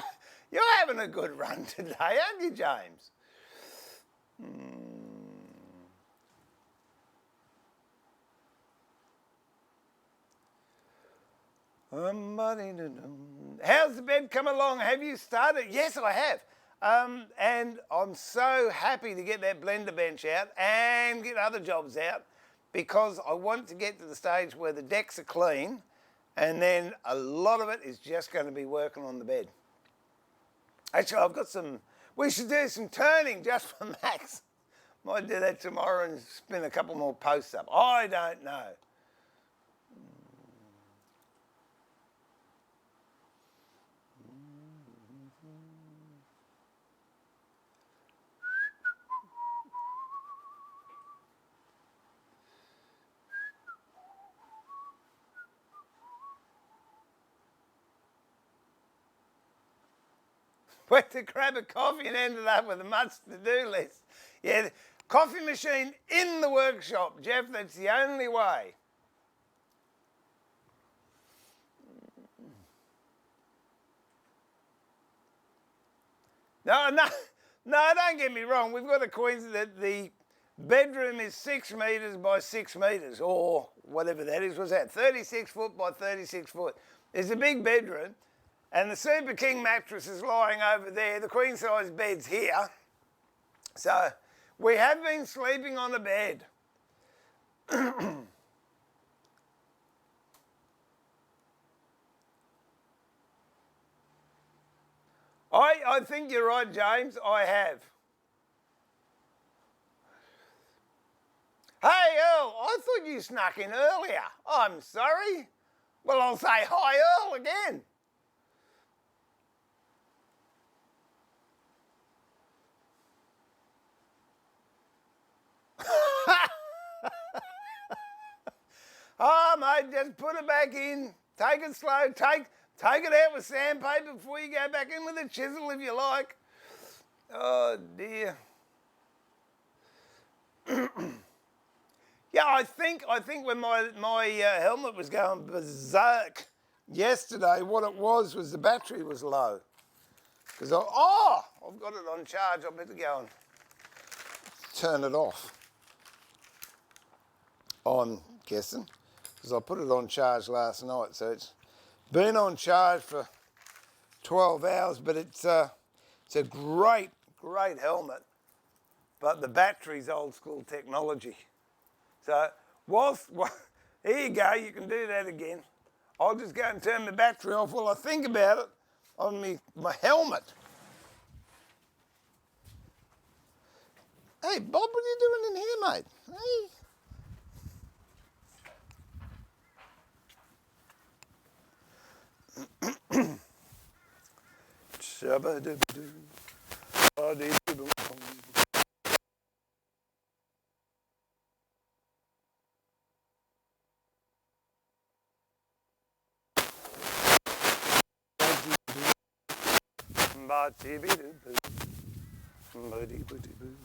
you're having a good run today, aren't you, James? How's the bed come along? Have you started? Yes, I have. And I'm so happy to get that blender bench out and get other jobs out, because I want to get to the stage where the decks are clean, and then a lot of it is just going to be working on the bed. Actually, I've got we should do some turning just for Max. Might do that tomorrow and spin a couple more posts up. I don't know. Went to grab a coffee and ended up with a much to-do list. Yeah, coffee machine in the workshop, Jeff, that's the only way. No, don't get me wrong. We've got a Queensland, the bedroom is 6 metres by 6 metres, or whatever that is. What's that? 36 foot by 36 foot. It's a big bedroom. And the Super King mattress is lying over there. The queen size bed's here. So we have been sleeping on a bed. I think you're right, James. I have. Hey, Earl, I thought you snuck in earlier. I'm sorry. Well, I'll say hi, Earl, again. Oh, mate, just put it back in. Take it slow. Take it out with sandpaper before you go back in with a chisel if you like. Oh, dear. Yeah, I think when my helmet was going berserk yesterday, what it was the battery was low. Because I've got it on charge. I better go and turn it off. I'm guessing, because I put it on charge last night, so it's been on charge for 12 hours. But it's a great helmet. but the battery's old school technology. So here you go, you can do that again. I'll just go and turn the battery off while I think about it on my helmet. Hey, Bob, what are you doing in here, mate? Hey. Shabba-dibba-doo, ba-dee-doo-doo-dum. Ba-dee-doo-doo, ba-dee-doo-doo.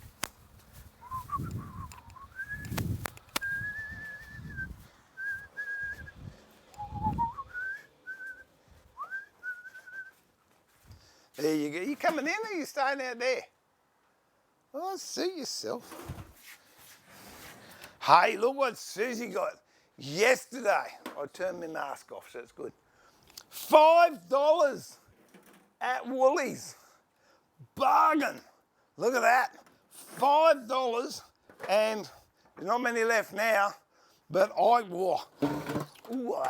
There you go. You coming in or you staying out there? Oh, suit yourself. Hey, look what Susie got yesterday. I turned my mask off, so it's good. $5 at Woolies. Bargain. Look at that. $5, and there's not many left now, but ooh,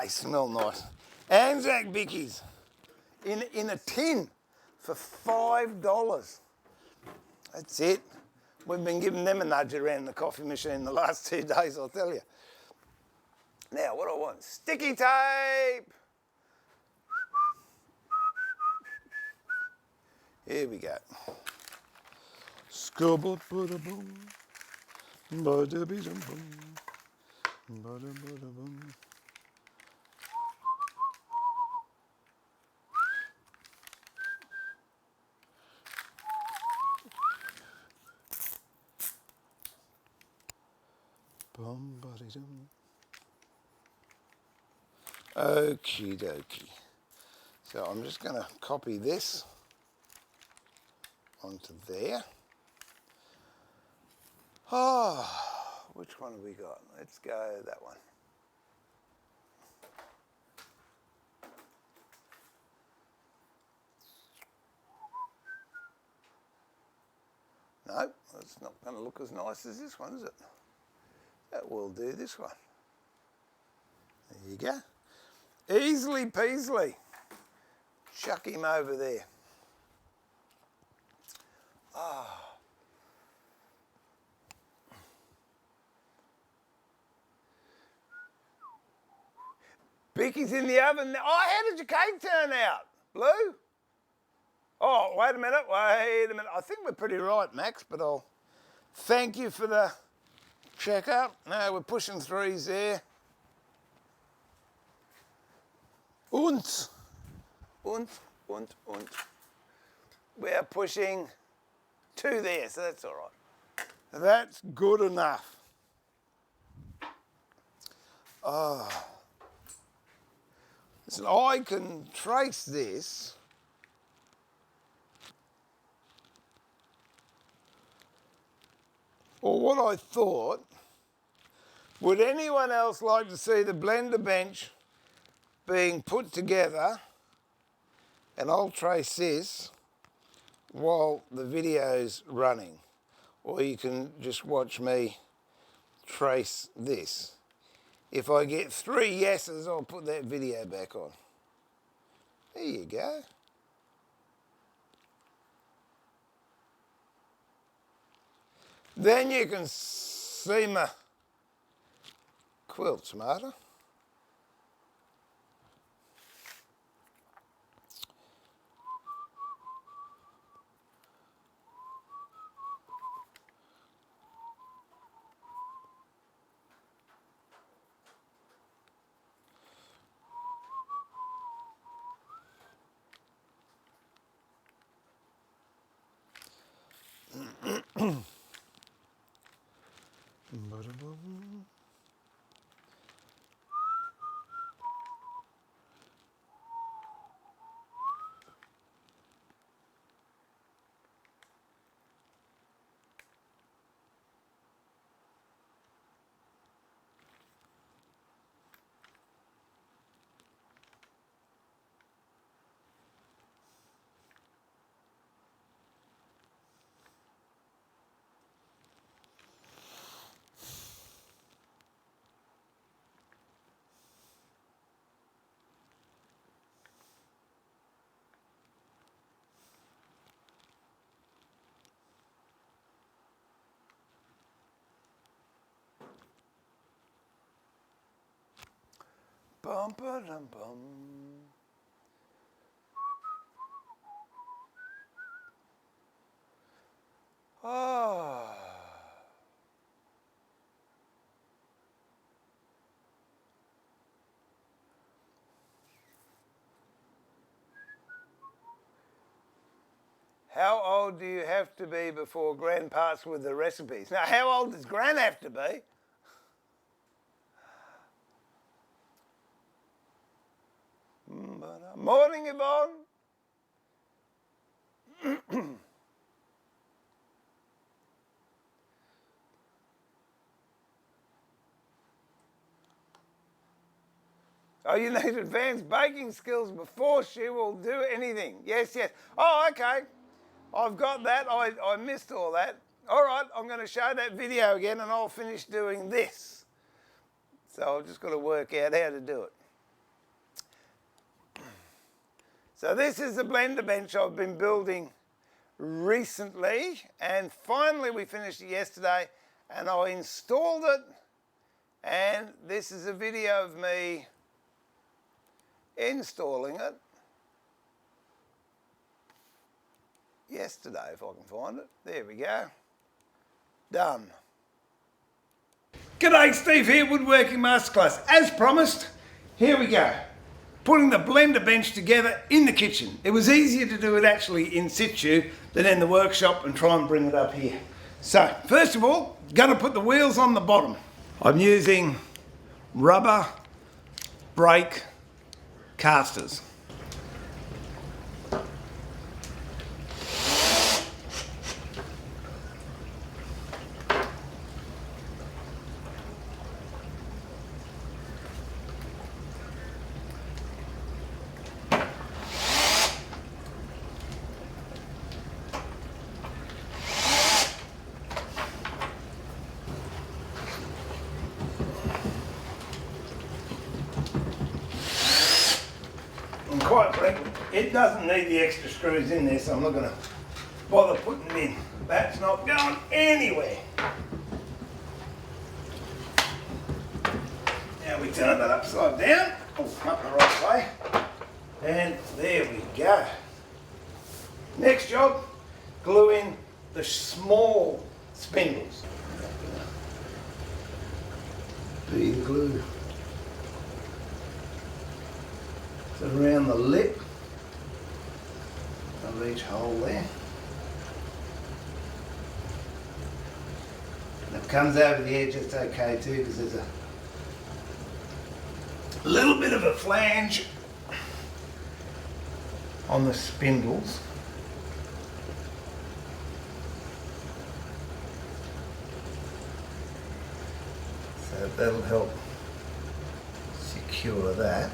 they smell nice. Anzac Bickies in a tin for $5. That's it. We've been giving them a nudge around the coffee machine the last 2 days, I'll tell you. Now, what do I want? Sticky tape. Here we go. Scubba-bada-boom, bada-bee-dum-boom, bada-bada-boom. Bum-bada-dum. Okie dokie. So I'm just going to copy this onto there. Oh, which one have we got? Let's go that one. No, it's not going to look as nice as this one, is it? That will do this one. There you go. Easily peasily. Chuck him over there. Ah. Becky's in the oven. Oh, how did your cake turn out? Blue? Oh, wait a minute. I think we're pretty right, Max, but I'll thank you for the checkup. No, we're pushing 3s there. Und. We're pushing 2 there, so that's all right. That's good enough. Oh. Listen, I can trace this. Or what I thought, would anyone else like to see the blender bench being put together? And I'll trace this while the video's running. Or you can just watch me trace this. If I get 3 yeses, I'll put that video back on. There you go. Then you can see my quilt smarter. Bum, ba, dum, bum. Oh. How old do you have to be before Gran parts with the recipes? Now, how old does Gran have to be? Morning, Yvonne. Oh, you need advanced baking skills before she will do anything. Yes, yes. Oh, okay. I've got that. I missed all that. All right, I'm going to show that video again and I'll finish doing this. So I've just got to work out how to do it. So this is the blender bench I've been building recently, and finally we finished it yesterday and I installed it, and this is a video of me installing it yesterday, if I can find it. There we go. Done. G'day, Steve here, Woodworking Masterclass. As promised, here we go. Putting the blender bench together in the kitchen. It was easier to do it actually in situ than in the workshop and try and bring it up here. So, first of all, gonna put the wheels on the bottom. I'm using rubber brake casters. Quite frankly, it doesn't need the extra screws in there, so I'm not going to bother putting them in. That's not going anywhere. Now we turn that upside down, up the right way, and there we go. Next job, glue in the small spindles. Bead glue. So around the lip of each hole there. And if it comes over the edge, it's okay too, because there's a little bit of a flange on the spindles. So that'll help secure that.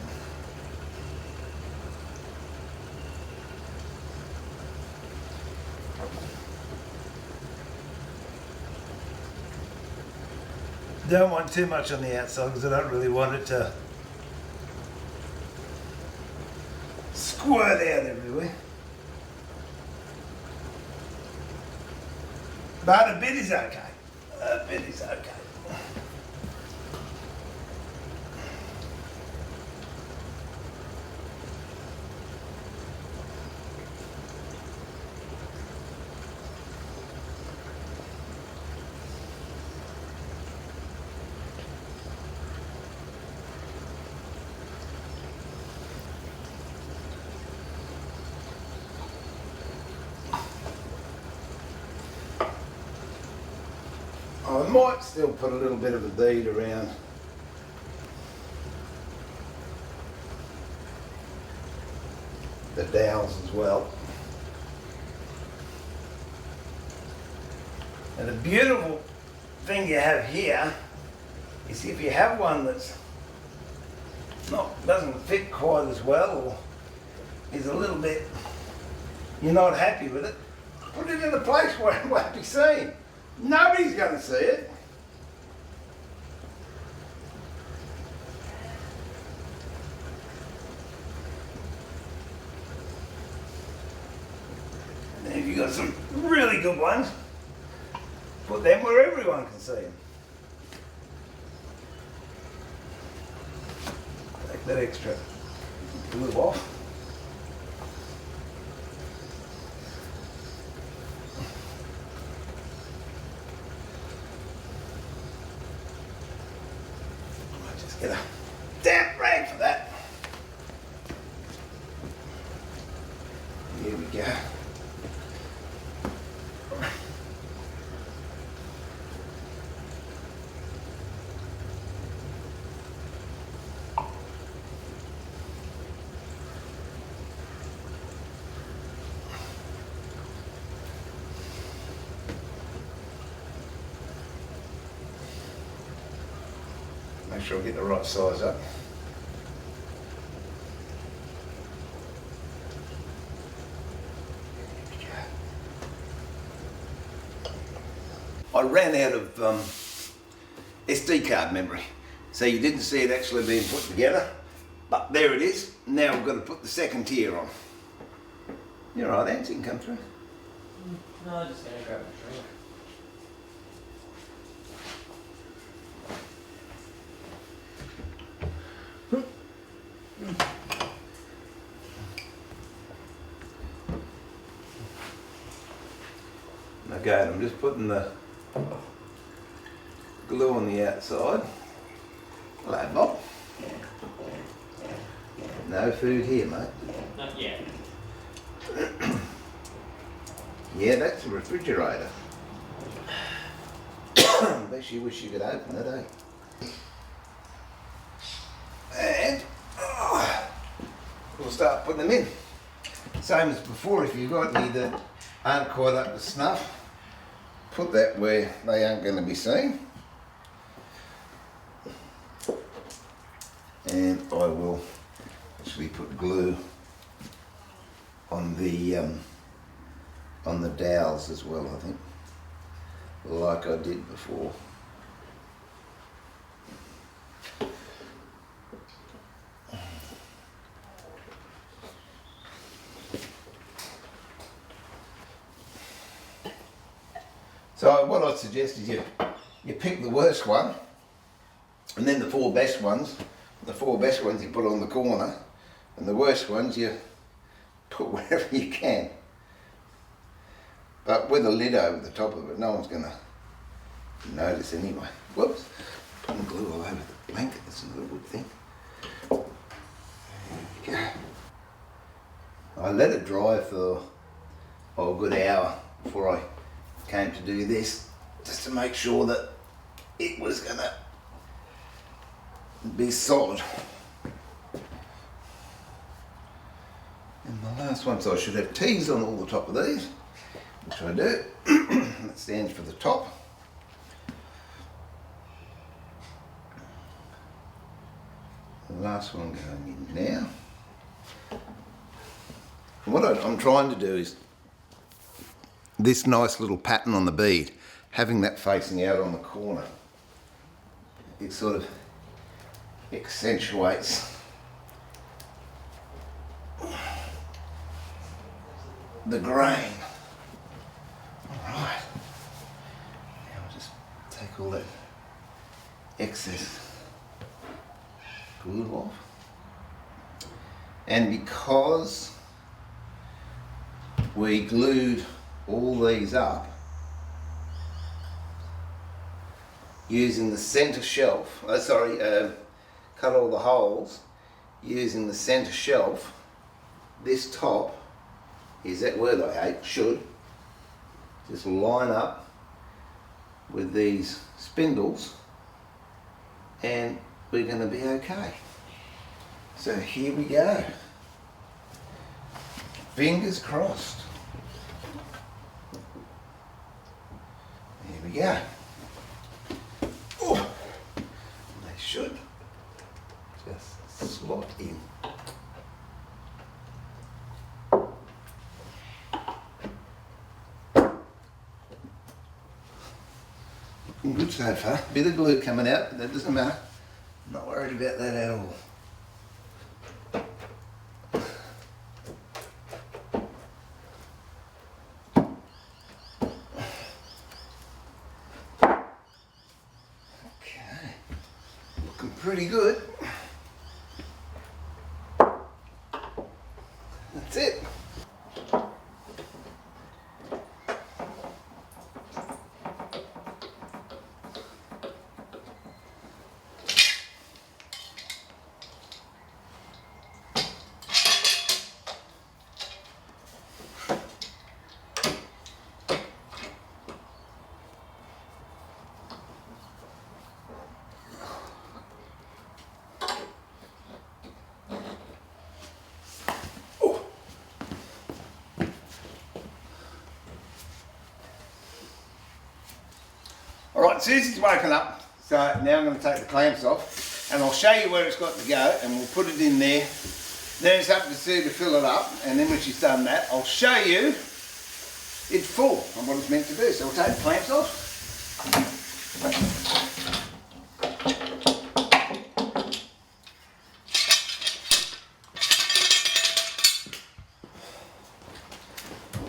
Don't want too much on the outside because I don't really want it to squirt out everywhere. But a bit is okay. A bit is okay. I might still put a little bit of a bead around the dowels as well. And the beautiful thing you have here is if you have one that's doesn't fit quite as well, or is a little bit, you're not happy with it, put it in a place where it won't be seen. Nobody's going to see it. And then if you've got some really good ones, put them where everyone can see them. take that extra glue off. I might just get a damp rag for that. Here we go. Make sure I get the right size up. I ran out of SD card memory, so you didn't see it actually being put together, but there it is. Now we've got to put the second tier on. You're right, Nancy, can come through. No, I'm just gonna grab a drink. Okay, I'm just putting the glue on the outside. Hello, Bob. No food here, mate. Not yet. Yeah, that's a refrigerator. Bet you wish you could open it, eh? And we'll start putting them in. Same as before, if you've got any that aren't quite up to snuff, put that where they aren't going to be seen. And I will actually put glue on the dowels as well, I think, like I did before. So what I'd suggest is you pick the worst one, and then the four best ones. The four best ones you put on the corner, and the worst ones you put wherever you can. But with a lid over the top of it, no one's going to notice anyway. Whoops, putting glue all over the blanket, that's another good thing. There we go. I let it dry for a good hour before I came to do this, just to make sure that it was going to be solid. And the last one, so I should have T's on all the top of these, which I do. That stands for the top. The last one going in now. And what I'm trying to do is this nice little pattern on the bead, having that facing out on the corner, it sort of accentuates the grain. Alright, now I'll just take all that excess glue off. And because we glued all these up using the center shelf, cut all the holes using the center shelf, this top is that word I hate, should just line up with these spindles and we're going to be okay. So here we go. Fingers crossed. Here we go. Oh, they should just slot in. Looking good so far. Bit of glue coming out, but that doesn't matter. I'm not worried about that at all. Okay, looking pretty good. Right, Susie's woken up, so now I'm going to take the clamps off and I'll show you where it's got to go and we'll put it in there. Then it's up to Sue to fill it up, and then when she's done that, I'll show you it's full and what it's meant to do. So we'll take the clamps off.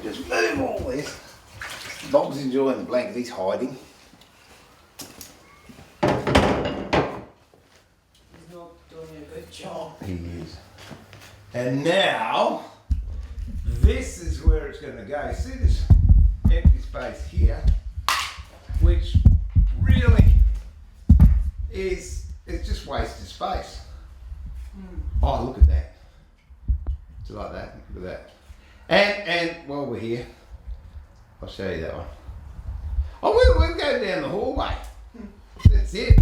Just move all this. Bob's enjoying the blanket, he's hiding. He's not doing a good job. He is. And now, this is where it's going to go. See this empty space here, which really is, it's just wasted space. Oh, look at that. It's like that, look at that. And while we're here, I'll show you that one. Oh, we'll go down the hallway. That's it.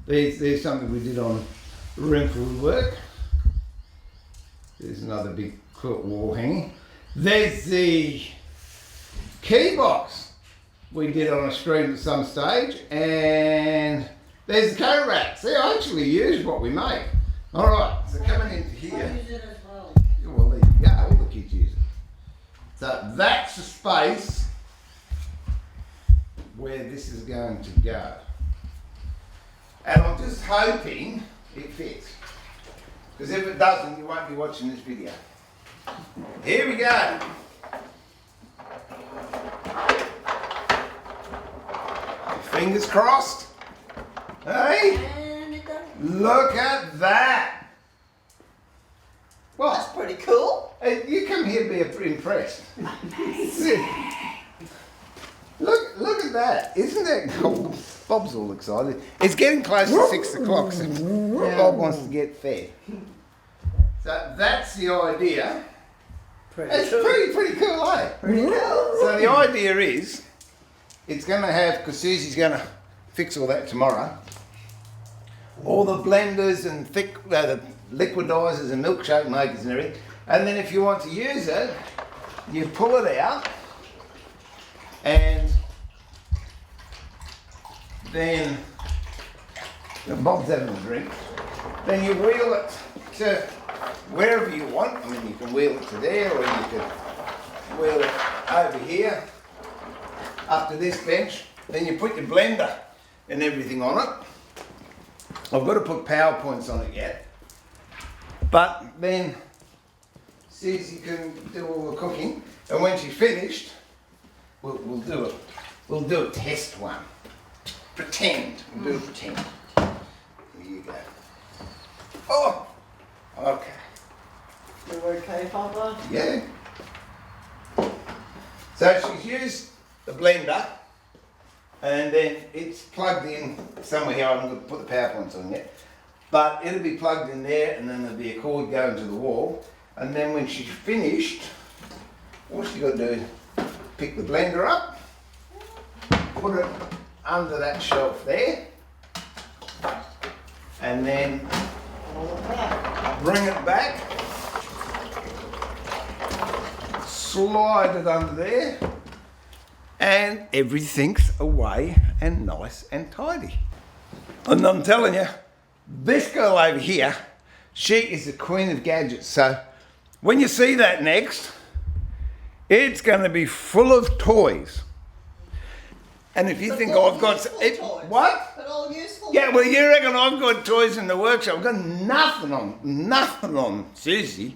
There's something we did on room work. There's another big quilt wall hanging. There's the key box we did on a stream at some stage, and there's the coat rack. See, I actually use what we make. All right, so coming into here. I use it as well. Well, there you go. All the kids use it. So that's the space where this is going to go. And I'm just hoping it fits. Because if it doesn't, you won't be watching this video. Here we go. Fingers crossed. Hey, And it does. look at that. That's What? pretty cool. Hey, you come here be impressed. Look at that. Isn't that cool? Bob's all excited. It's getting close to 6 o'clock, so Bob wants to get fed. So that's the idea. It's pretty cool, eh? Pretty cool. So the idea is, it's going to have, because Susie's going to fix all that tomorrow, all the blenders and the liquidizers and milkshake makers and everything. And then if you want to use it, you pull it out, and then Bob's having a drink. Then you wheel it to wherever you want. I mean, you can wheel it to there, or you can wheel it over here, up to this bench. Then you put your blender and everything on it. I've got to put PowerPoints on it yet. But then Susie can do all the cooking, and when she's finished, we'll do it. We'll do a test one. Pretend. We'll do a pretend. Here you go. Oh, okay. You okay, Papa? Yeah. So she's used the blender, and then it's plugged in somewhere here. I haven't got to put the PowerPoints on yet. But it'll be plugged in there, and then there'll be a cord going to the wall. And then when she's finished, all she's got to do is pick the blender up, put it under that shelf there, and then bring it back, slide it under there, and everything's away and nice and tidy. And I'm telling you, this girl over here, she is the queen of gadgets. So when you see that next, it's going to be full of toys. And if you think I've got toys. what? But all useful. Yeah, well, you reckon I've got toys in the workshop? I've got nothing on Susie.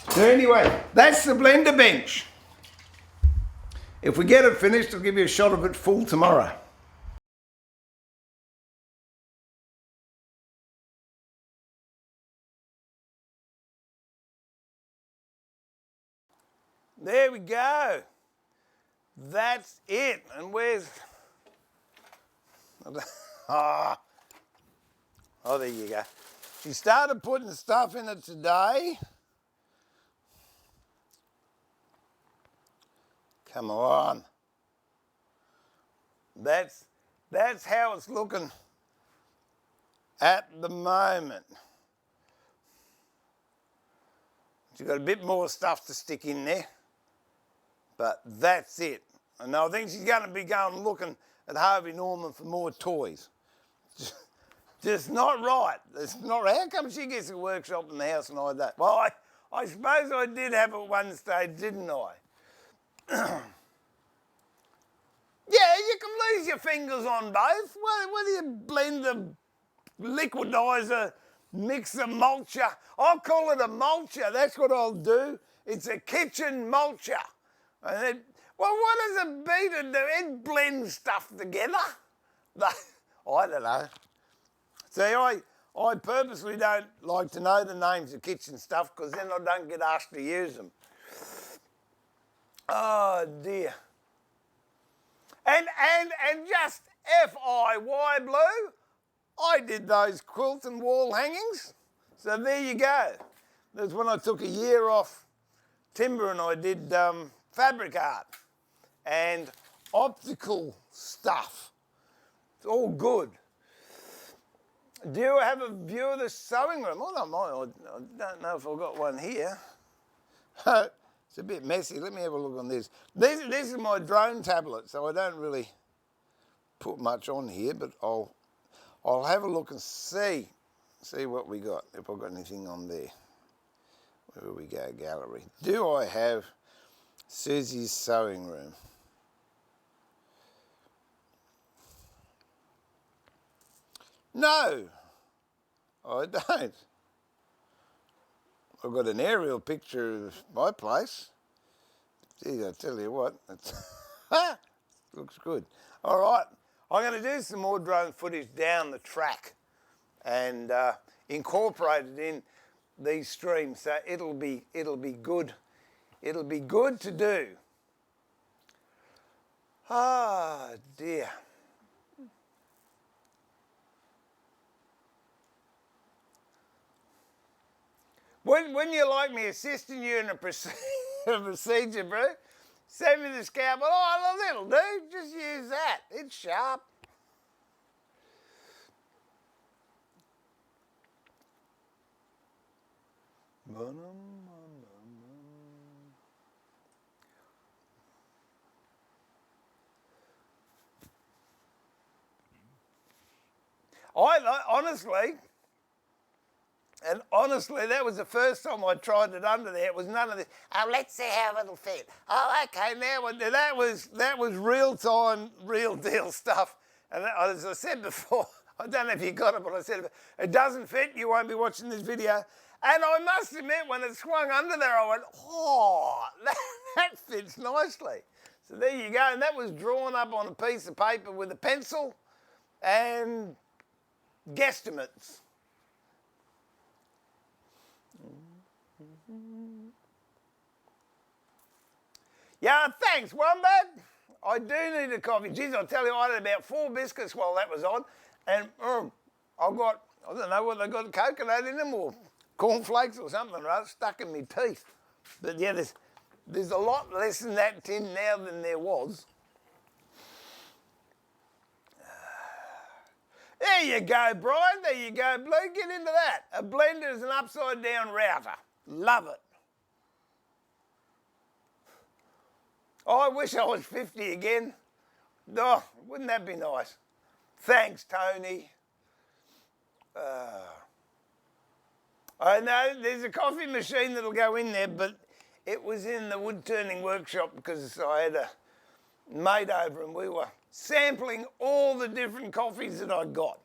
So anyway, that's the blender bench. If we get it finished, I'll give you a shot of it full tomorrow. There we go. That's it. And where's... Oh, there you go. She started putting stuff in it today. Come on. That's how it's looking at the moment. She's got a bit more stuff to stick in there. But that's it. And I think she's going to be going looking at Harvey Norman for more toys. Just not right. It's not right. How come she gets a workshop in the house and I don't? Well, I suppose I did have at one stage, didn't I? Yeah, you can lose your fingers on both. What do you blend the liquidizer, mix the mulcher? I'll call it a mulcher. That's what I'll do. It's a kitchen mulcher. And then, well, what does a beater do? It blends stuff together. I don't know. See, I purposely don't like to know the names of kitchen stuff because then I don't get asked to use them. Oh, dear. And just FIY Blue, I did those quilt and wall hangings. So there you go. That's when I took a year off timber and I did fabric art and optical stuff. It's all good. Do you have a view of the sewing room? I don't know if I've got one here. It's a bit messy. Let me have a look on this. This is my drone tablet, so I don't really put much on here, but I'll have a look and see what we got, if I've got anything on there. Where we go, gallery. Do I have Susie's sewing room? No, I don't. I've got an aerial picture of my place. Gee, I tell you what, looks good. All right, I'm going to do some more drone footage down the track and incorporate it in these streams. So it'll be good. It'll be good to do. Ah, dear. When you like me assisting you in a procedure, bro, send me the scalpel. Oh, that'll do. Just use that. It's sharp. Honestly, that was the first time I tried it under there. It was none of this. Oh, let's see how it'll fit. Oh, okay, now that was real time, real deal stuff. And as I said before, I don't know if you got it, but I said it doesn't fit. You won't be watching this video. And I must admit, when it swung under there, I went, oh, that fits nicely. So there you go. And that was drawn up on a piece of paper with a pencil and guesstimates. Yeah, thanks, Wombat. I do need a coffee. Geez, I'll tell you, I had about 4 biscuits while that was on. And I don't know whether they got coconut in them or cornflakes or something, right? Stuck in my teeth. But yeah, there's a lot less in that tin now than there was. There you go, Brian. There you go, Blue. Get into that. A blender is an upside-down router. Love it. Oh, I wish I was 50 again. Oh, wouldn't that be nice? Thanks, Tony. I know there's a coffee machine that'll go in there, but it was in the wood-turning workshop because I had a mate over and we were sampling all the different coffees that I got.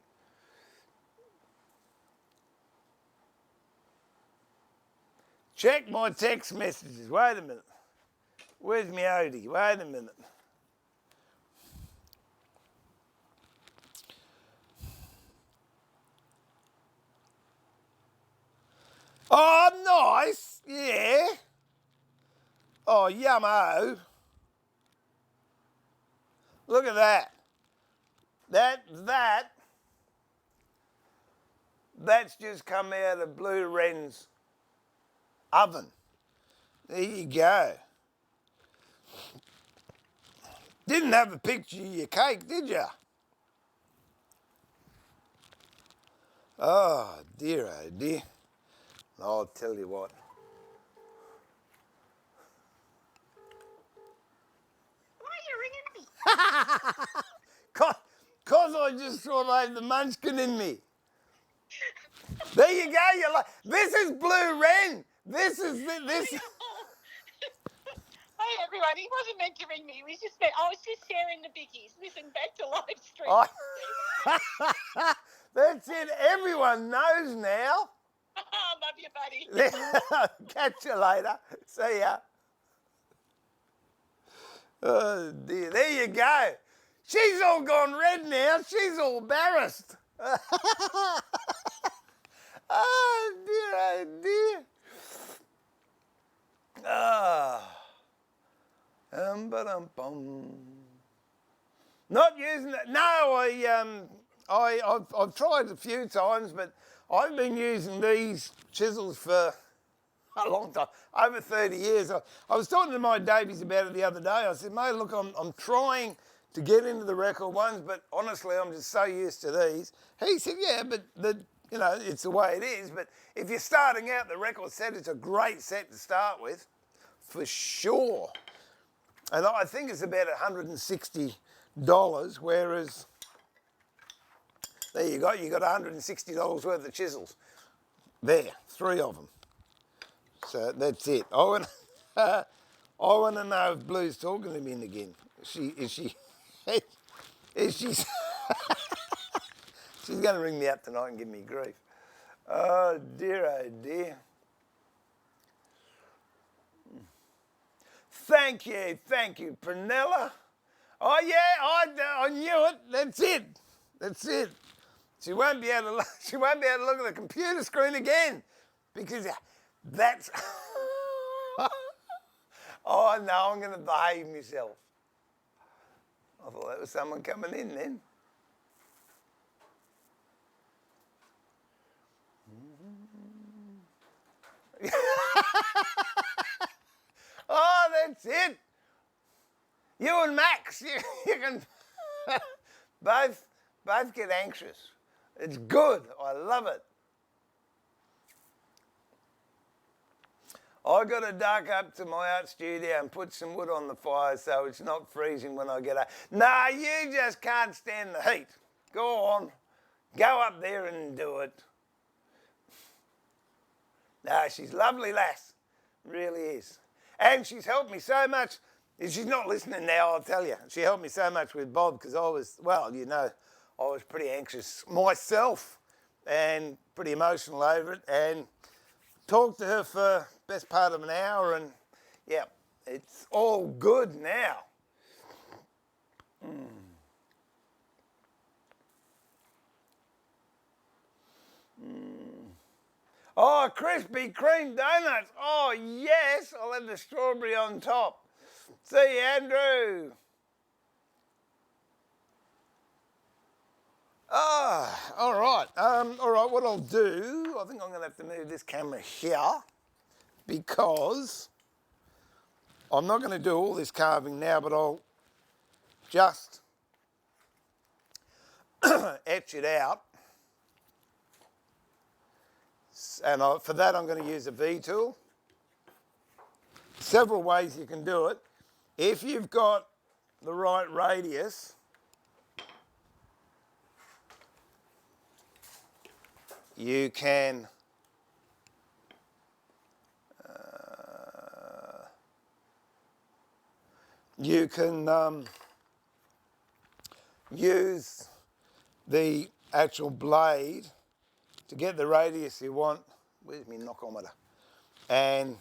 Check my text messages. Wait a minute. Where's my Odie? Wait a minute. Oh, nice. Yeah. Oh, yummo. Look at that. That's just come out of Blue Wren's oven. There you go. Didn't have a picture of your cake, did you? Oh dear. I'll tell you what. Cause I just thought I had the munchkin in me. There you go. You're like, this is Blue Wren. This is this. Hey everyone, he wasn't meant to ring me. I was just sharing the biggies. Listen, back to live stream. That's it. Everyone knows now. Love you, buddy. Catch you later. See ya. Oh dear. There you go. She's all gone red now. She's all embarrassed. Oh dear, oh dear. Bum. Not using it. No, I've tried a few times, but I've been using these chisels for a long time, over 30 years. I was talking to my Davies about it the other day. I said, mate, look, I'm trying to get into the record ones, but honestly, I'm just so used to these. He said, yeah, but it's the way it is. But if you're starting out the record set, it's a great set to start with, for sure. And I think it's about $160, whereas there you got $160 worth of chisels. There, 3 of them. So that's it. I want to know if Blue's talking to me again. Is she? She's going to ring me up tonight and give me grief. Oh dear, oh dear. Thank you, Prunella. Oh yeah, I knew it. That's it. She won't be able to look at the computer screen again, because that's. Oh no, I'm going to behave myself. I thought that was someone coming in then. Oh, that's it. You and Max, you can both get anxious. It's good. I love it. I got to duck up to my art studio and put some wood on the fire so it's not freezing when I get up. Nah, you just can't stand the heat. Go on. Go up there and do it. Nah, she's a lovely lass. Really is. And she's helped me so much. If she's not listening now, I'll tell you. She helped me so much with Bob because I was pretty anxious myself and pretty emotional over it, and talked to her for best part of an hour, and yeah, it's all good now. Oh, Krispy Kreme donuts. Oh, yes. I'll have the strawberry on top. See you, Andrew. All right. What I'll do, I think I'm going to have to move this camera here, because I'm not going to do all this carving now, but I'll just etch it out. And for that, I'm going to use a V-tool. Several ways you can do it. If you've got the right radius, you can use the actual blade to get the radius you want. Where's my knockometer? And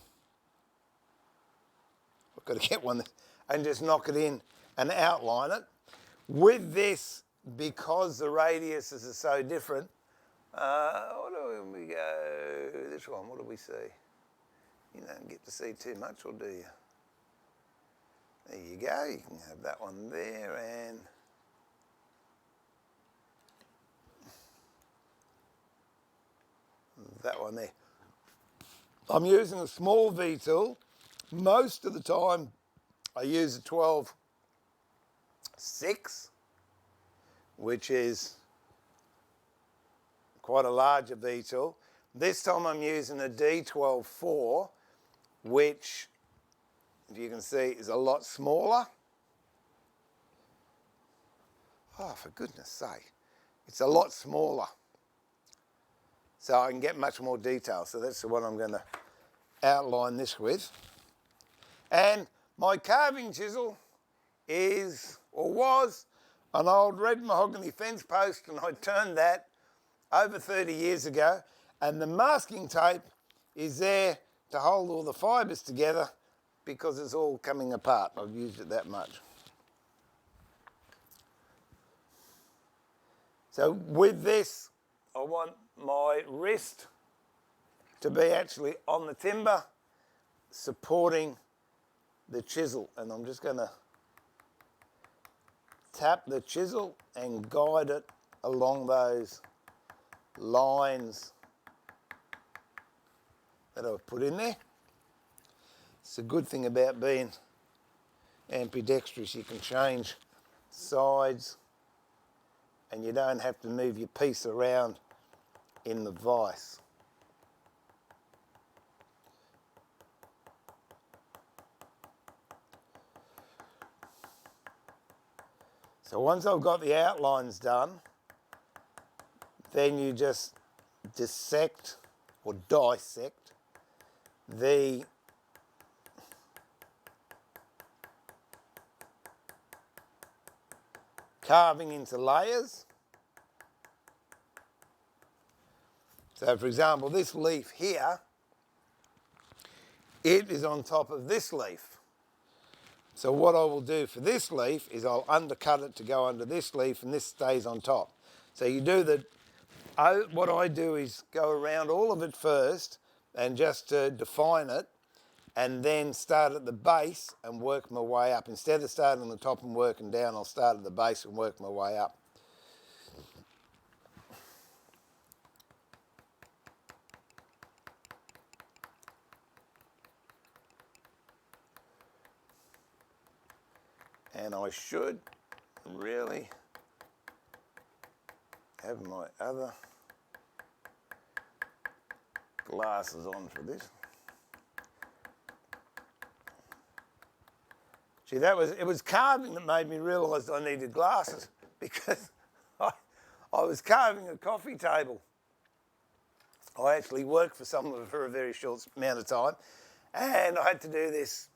I've got to get one and just knock it in and outline it. With this, because the radiuses are so different, what do we go? This one, what do we see? You don't get to see too much, or do you? There you go. You can have that one there, and that one there. I'm using a small V-tool. Most of the time I use a 12-6, which is quite a larger V-tool. This time I'm using a D12-4, which, if you can see, is a lot smaller. Oh, for goodness sake. It's a lot smaller. So I can get much more detail. So that's the one I'm going to outline this with. And my carving chisel is, or was, an old red mahogany fence post, and I turned that over 30 years ago. And the masking tape is there to hold all the fibres together because it's all coming apart. I've used it that much. So with this, I want my wrist to be actually on the timber, supporting the chisel. And I'm just going to tap the chisel and guide it along those lines that I've put in there. It's a good thing about being ambidextrous. You can change sides and you don't have to move your piece around in the vise. So once I've got the outlines done, then you just dissect or dissect the carving into layers. So for example, this leaf here, it is on top of this leaf. So what I will do for this leaf is I'll undercut it to go under this leaf, and this stays on top. So you do the, what I do is go around all of it first and just define it, and then start at the base and work my way up. Instead of starting on the top and working down, I'll start at the base and work my way up. And I should really have my other glasses on for this. See, it was carving that made me realise I needed glasses, because I was carving a coffee table. I actually worked for someone for a very short amount of time, and I had to do this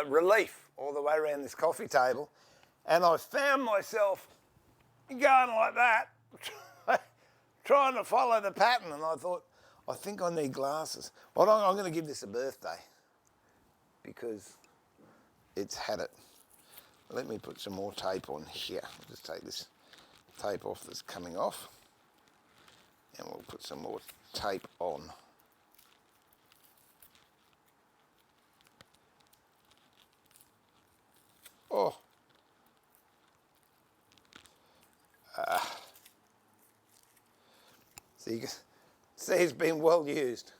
relief all the way around this coffee table, and I found myself going like that, trying to follow the pattern, and I thought, I think I need glasses. Well, I'm going to give this a birthday because it's had it. Let me put some more tape on here. I'll just take this tape off that's coming off, and we'll put some more tape on. Oh. So you can see it's been well used.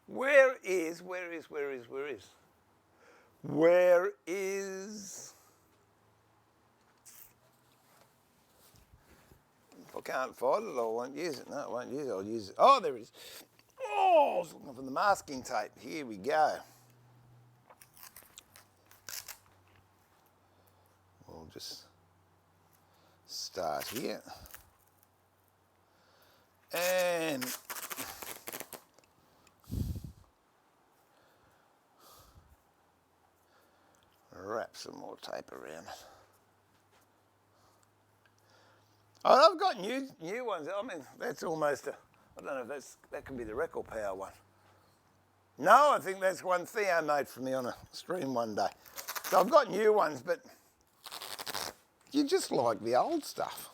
Where is? If I can't find it, I won't use it. No, I won't use it. I'll use it. Oh, there it is. Oh, I was looking for the masking tape. Here we go. We'll just start here. And wrap some more tape around it. Oh, I've got new ones. I mean, that's almost a, I don't know if that could be the record power one. No, I think that's one Theo made for me on a stream one day. So I've got new ones, but you just like the old stuff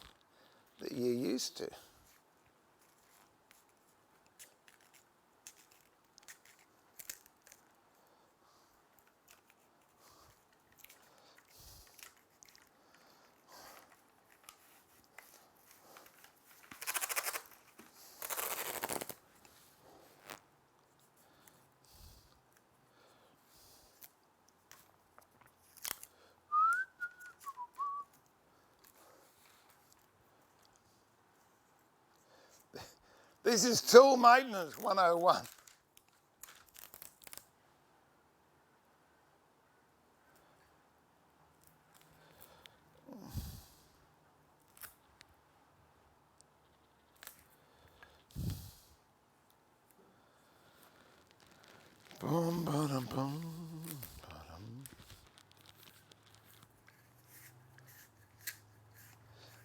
that you're used to. This is Tool Maintenance 101.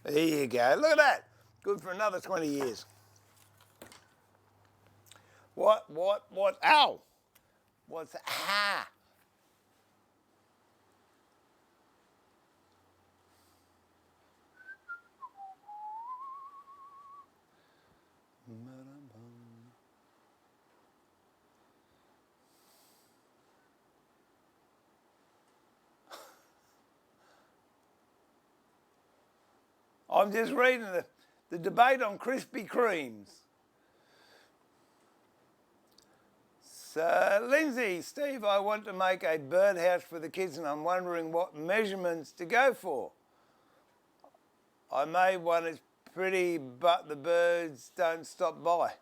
There you go. Look at that. Good for another 20 years. What? Ow! What's that? Ah! I'm just reading the debate on Krispy Kremes. So, Lindsay, Steve, I want to make a birdhouse for the kids and I'm wondering what measurements to go for. I made one, it's pretty, but the birds don't stop by.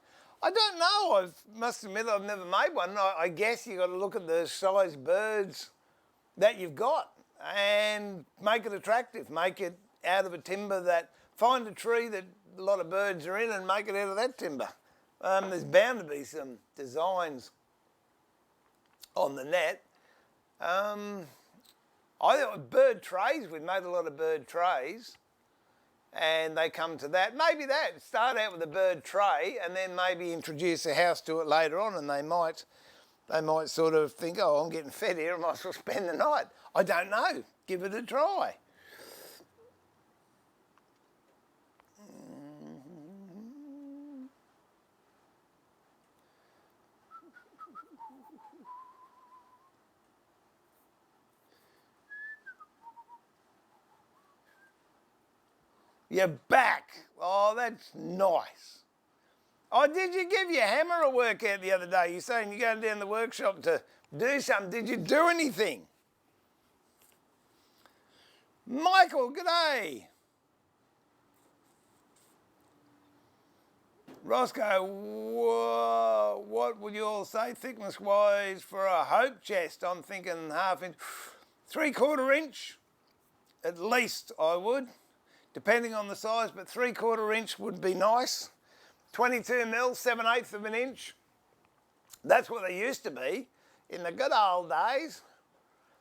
I don't know, I must admit I've never made one. I guess you've got to look at the size birds that you've got and make it attractive, make it out of a timber that, find a tree that a lot of birds are in and make it out of that timber. There's bound to be some designs on the net. I thought bird trays, we've made a lot of bird trays and they come to that. Maybe that, start out with a bird tray and then maybe introduce a house to it later on and they might sort of think, oh, I'm getting fed here, I might as well spend the night. I don't know, give it a try. You're back. Oh, that's nice. Oh, did you give your hammer a workout the other day? You're saying you're going down the workshop to do something. Did you do anything? Michael, g'day. Roscoe, what would you all say thickness-wise for a hope chest? I'm thinking 1/2 inch, 3/4 inch, at least I would. Depending on the size, but 3/4 inch would be nice. 22 mil, 7/8 of an inch. That's what they used to be in the good old days.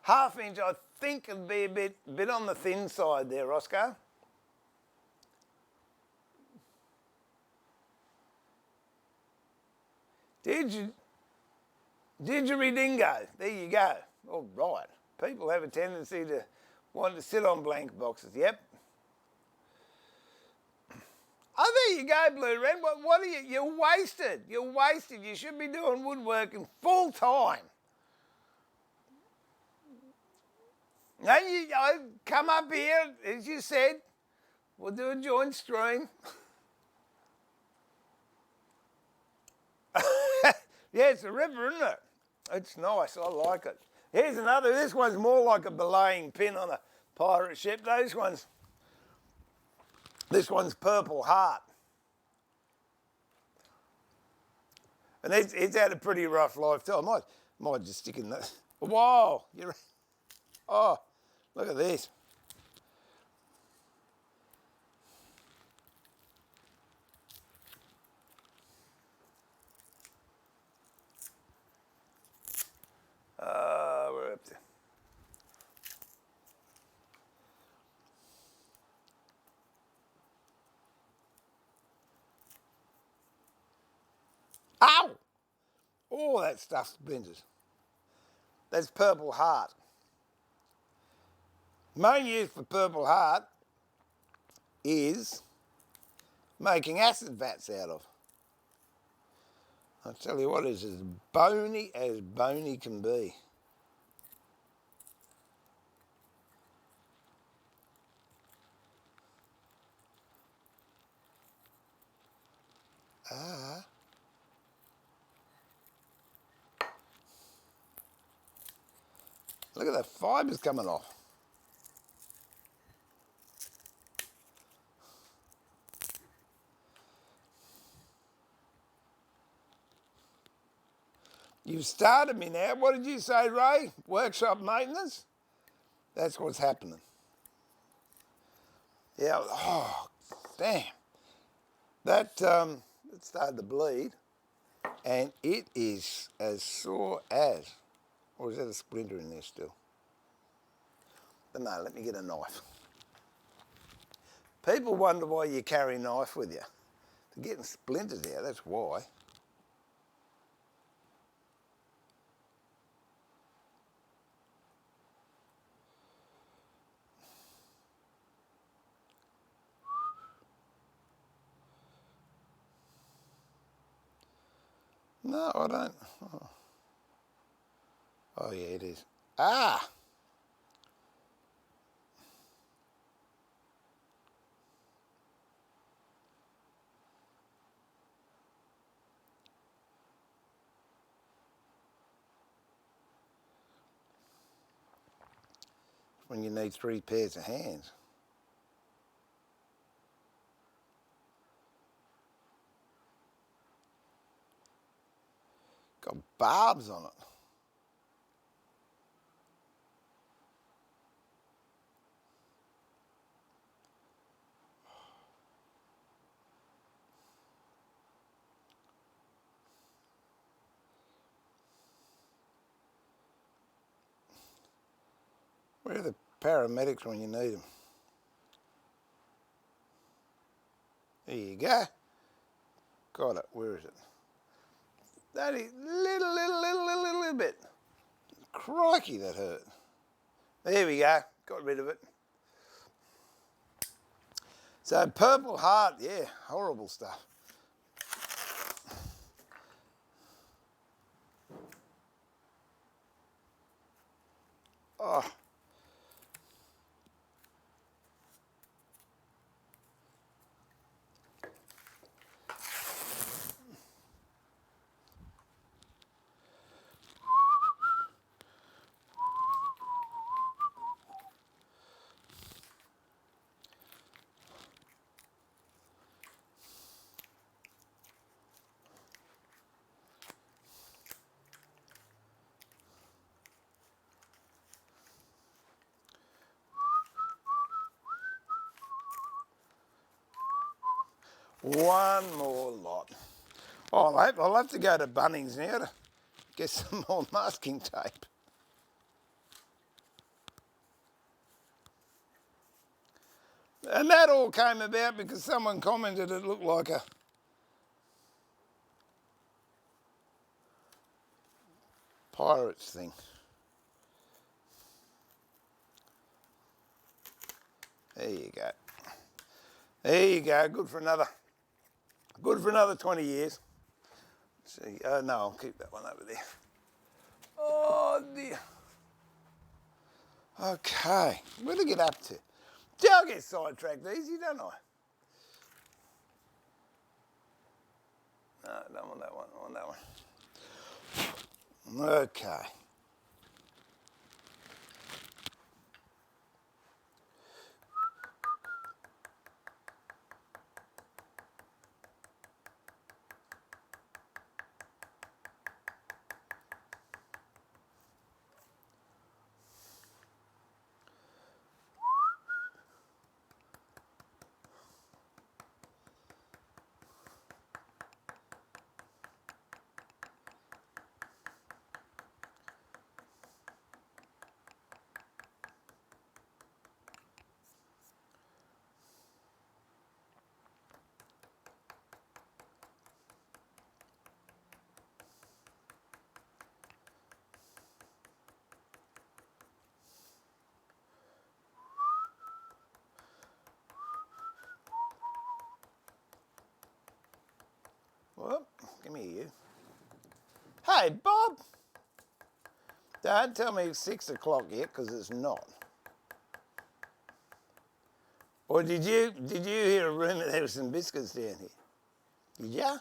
1/2 inch, I think, would be a bit on the thin side there, Roscoe. Didgeridingo, there you go. All right. People have a tendency to want to sit on blank boxes, yep. Oh, there you go, Blue Red. What are you? You're wasted. You're wasted. You should be doing woodworking full time. Now you come up here, as you said. We'll do a joint stream. Yeah, it's a river, isn't it? It's nice. I like it. Here's another. This one's more like a belaying pin on a pirate ship. This one's Purple Heart. And it's had a pretty rough life too. I might just stick in that. Whoa! Oh, look at this. We're up there. Ow! Oh, that stuff splinters. That's Purple Heart. Main use for Purple Heart is making acid vats out of. I'll tell you what, it's as bony can be. Look at the fibres coming off. You've started me now. What did you say, Ray? Workshop maintenance? That's what's happening. Yeah, oh, damn. That it started to bleed and it is as sore as. Or is that a splinter in there still? But no, let me get a knife. People wonder why you carry a knife with you. They're getting splinters out, that's why. No, I don't. Oh yeah, it is. Ah! When you need 3 pairs of hands. Got barbs on it. Where are the paramedics when you need them? There you go. Got it. Where is it? That is little bit. Crikey, that hurt. There we go. Got rid of it. So Purple Heart, yeah, horrible stuff. Oh. One more lot. Oh, I'll have to go to Bunnings now to get some more masking tape. And that all came about because someone commented it looked like a pirates thing. There you go. There you go. Good for another 20 years. Let's see. No, I'll keep that one over there. Oh dear. Okay. Where did I get up to? See, I get sidetracked easy, don't I? No, I don't want that one. I want that one. Okay. Well, give me you. Hey, Bob. Don't tell me it's 6 o'clock yet, because it's not. Or did you hear a rumour there was some biscuits down here? Did ya?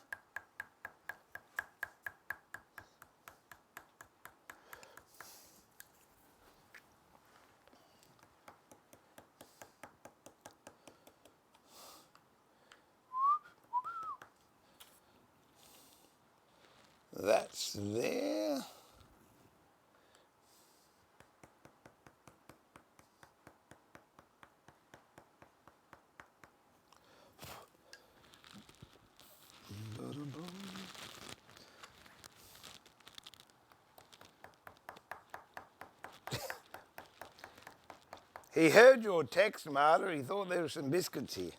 That's there. He heard your text, Marta. He thought there were some biscuits here.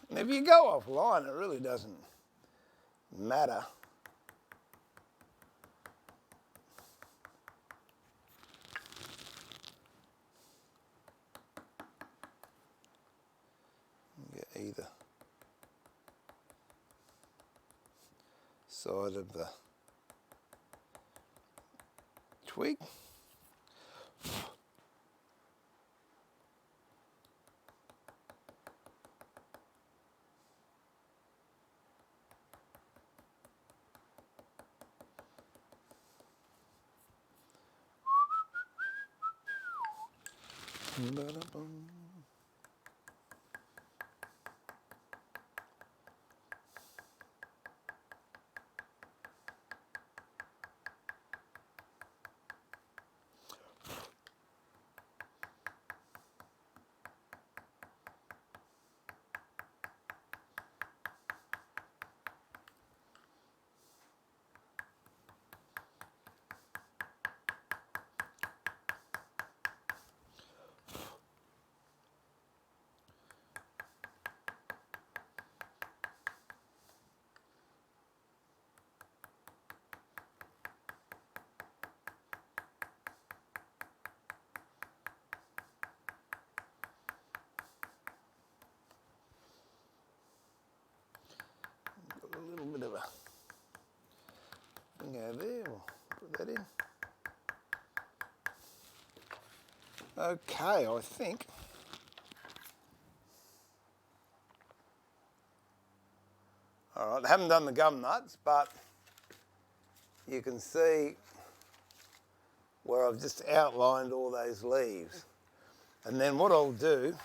And if you go offline, it really doesn't matter. Get either side of the twig. Ba-da-bum. Got a little bit of a thing over there. We'll put that in. Okay, I think. All right, I haven't done the gum nuts, but you can see where I've just outlined all those leaves. And then what I'll do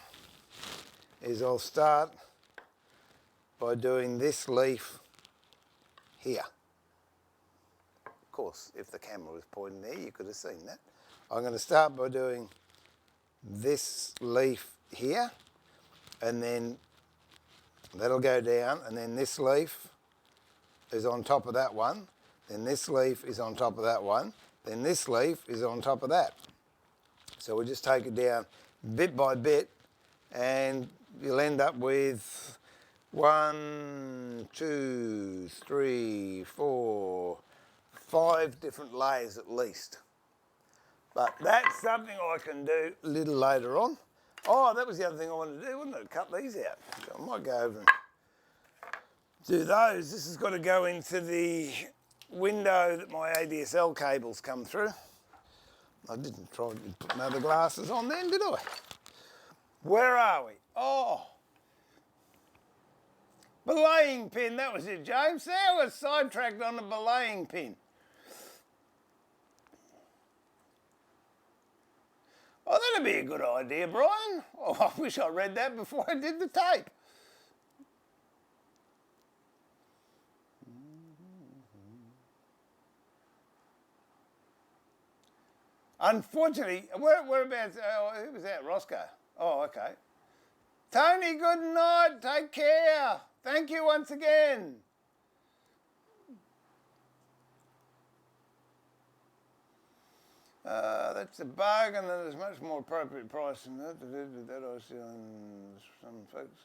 is I'll start by doing this leaf here. Of course, if the camera was pointing there, you could have seen that. I'm going to start by doing this leaf here, and then that'll go down, and then this leaf is on top of that one, then this leaf is on top of that one, then this leaf is on top of that. So we'll just take it down bit by bit, and you'll end up with 1, 2, 3, 4, 5 different layers at least. But that's something I can do a little later on. Oh, that was the other thing I wanted to do, wasn't it? Cut these out. So I might go over and do those. This has got to go into the window that my ADSL cables come through. I didn't try and put my other glasses on then, did I? Where are we? Oh. Belaying pin, that was it, James. See, I was sidetracked on a belaying pin. Oh, that'd be a good idea, Brian. Oh, I wish I read that before I did the tape. Unfortunately, whereabouts? Who was that? Roscoe. Oh, okay. Tony, good night. Take care. Thank you once again. That's a bargain and it's much more appropriate price than that. That I see on some folks.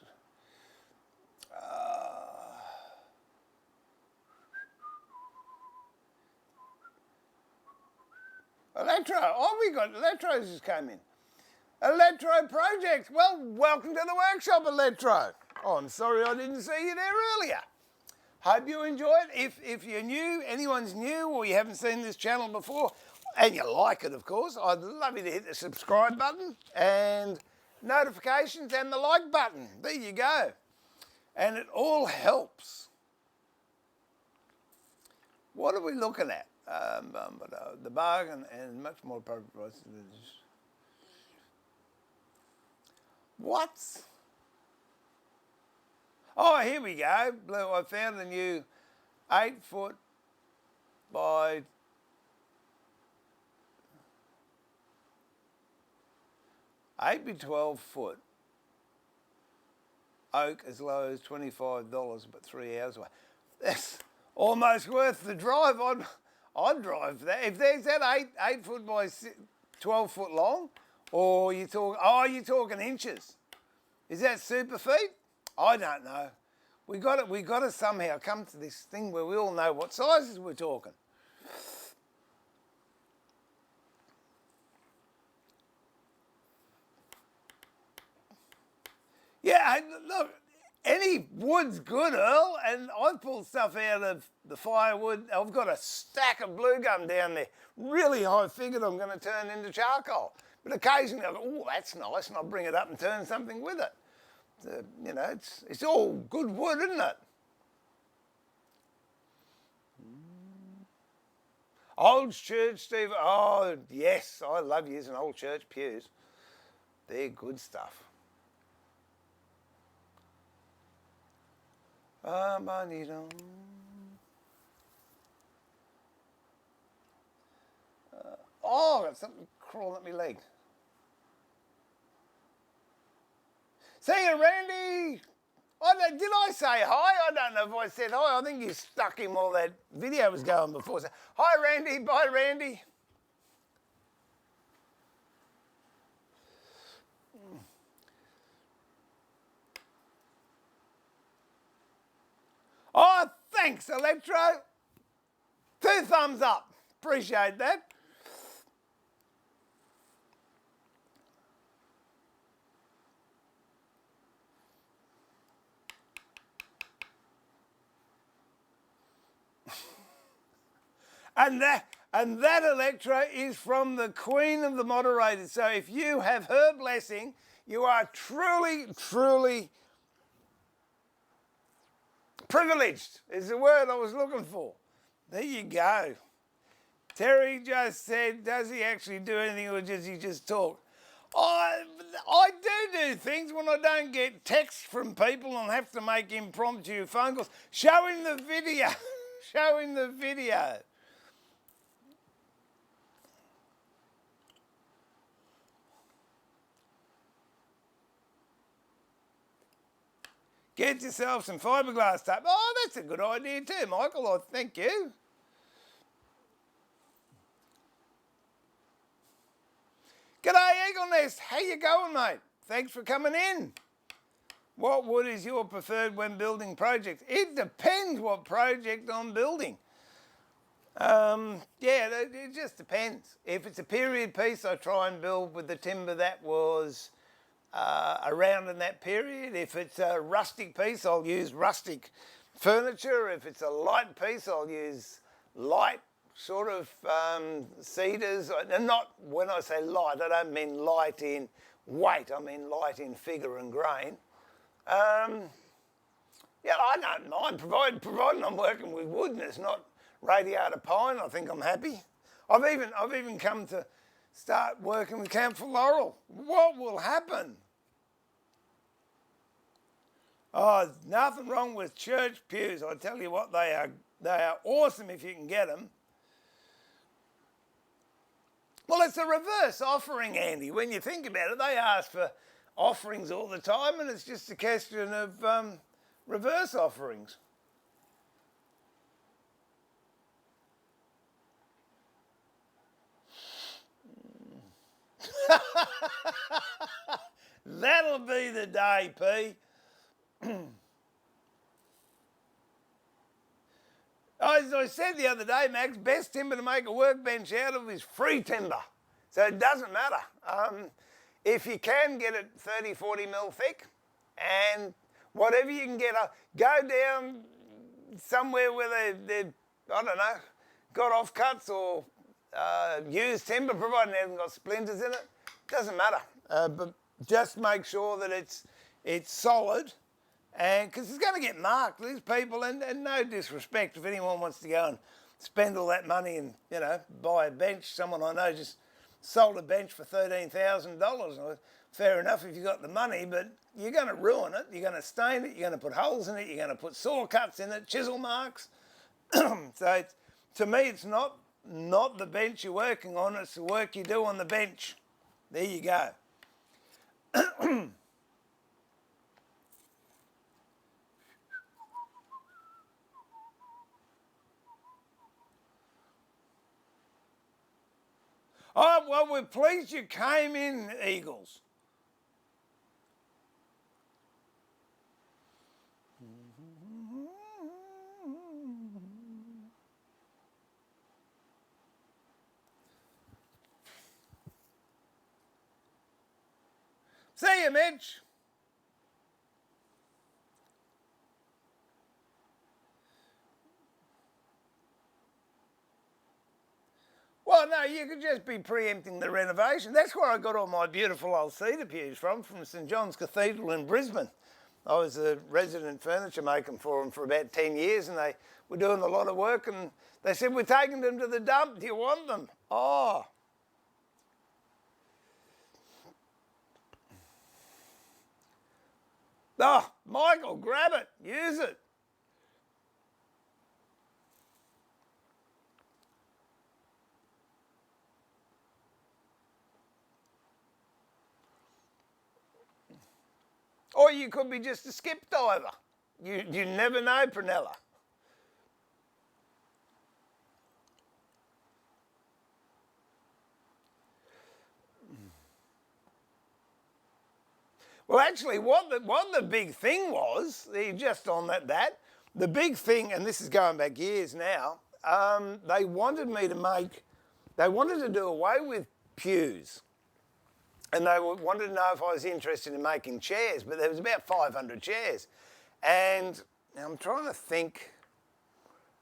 Electro. Oh, we got Electros just came in. Electro Projects. Well, welcome to the workshop, Electro. Oh, I'm sorry I didn't see you there earlier. Hope you enjoy it. If you're new, anyone's new, or you haven't seen this channel before, and you like it, of course, I'd love you to hit the subscribe button and notifications and the like button. There you go. And it all helps. What are we looking at? The bargain and much more appropriate price. What? Oh, here we go. Blue, I found a new 8 foot by 8 by 12 foot oak as low as $25, but 3 hours away. That's almost worth the drive. I'd drive that. If there's that 8 foot by 12 foot long, or you're talking inches. Is that super feet? I don't know. We got to somehow come to this thing where we all know what sizes we're talking. Yeah, look, any wood's good, Earl, and I've pulled stuff out of the firewood. I've got a stack of blue gum down there. Really, I figured I'm going to turn into charcoal. But occasionally I go, oh, that's nice, and I'll bring it up and turn something with it. You know, it's all good wood, isn't it? Old church, Steve. Oh, yes, I love using old church pews. They're good stuff. Oh, I got something crawling at my leg. See you, Randy. Did I say hi? I don't know if I said hi. I think you stuck him while that video was going before. So, hi, Randy. Bye, Randy. Oh, thanks, Electro. 2 thumbs up. Appreciate that. And that Electro is from the Queen of the Moderators. So if you have her blessing, you are truly, truly privileged, is the word I was looking for. There you go. Terry just said, does he actually do anything or does he just talk? I do things when I don't get texts from people and have to make impromptu phone calls. Show him the video. Show him the video. Get yourself some fiberglass tape. Oh, that's a good idea too, Michael. I thank you. G'day, Eagle Nest. How you going, mate? Thanks for coming in. What wood is your preferred when building projects? It depends what project I'm building. Yeah, it just depends. If it's a period piece, I try and build with the timber that was around in that period. If it's a rustic piece, I'll use rustic furniture. If it's a light piece, I'll use light sort of cedars. And not, when I say light, I don't mean light in weight, I mean light in figure and grain. Yeah, I don't mind, providing I'm working with wood and it's not radiata pine. I think I'm happy. I've even come to start working with camphor laurel. What will happen? Oh, there's nothing wrong with church pews. I tell you what, they are awesome if you can get them. Well, it's a reverse offering, Andy. When you think about it, they ask for offerings all the time, and it's just a question of reverse offerings. That'll be the day, P. As I said the other day, Max, best timber to make a workbench out of is free timber. So it doesn't matter. If you can get it 30, 40 mil thick, and whatever you can get, go down somewhere where they I don't know, got offcuts or used timber, providing it hasn't got splinters in it. Doesn't matter. But just make sure that it's solid. And because it's going to get marked, these people, and no disrespect if anyone wants to go and spend all that money and, buy a bench. Someone I know just sold a bench for $13,000. fair enough if you got the money, but you're going to ruin it. You're going to stain it. You're going to put holes in it. You're going to put saw cuts in it, chisel marks. So to me, it's not the bench you're working on. It's the work you do on the bench. There you go. Oh, well, we're pleased you came in, Eagles. See you, Mitch. Well, no, you could just be preempting the renovation. That's where I got all my beautiful old cedar pews from St John's Cathedral in Brisbane. I was a resident furniture maker for them for about 10 years, and they were doing a lot of work, and they said, we're taking them to the dump. Do you want them? Oh. Oh, Michael, grab it. Use it. Or you could be just a skip diver. You never know, Prunella. Well, actually, what the big thing was, just on that, the big thing, and this is going back years now, they wanted to do away with pews. And they wanted to know if I was interested in making chairs, but there was about 500 chairs. And I'm trying to think,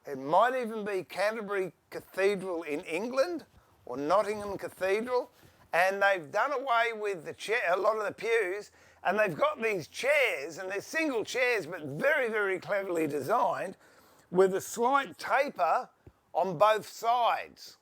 it might even be Canterbury Cathedral in England or Nottingham Cathedral. And they've done away with a lot of the pews, and they've got these chairs, and they're single chairs, but very, very cleverly designed, with a slight taper on both sides.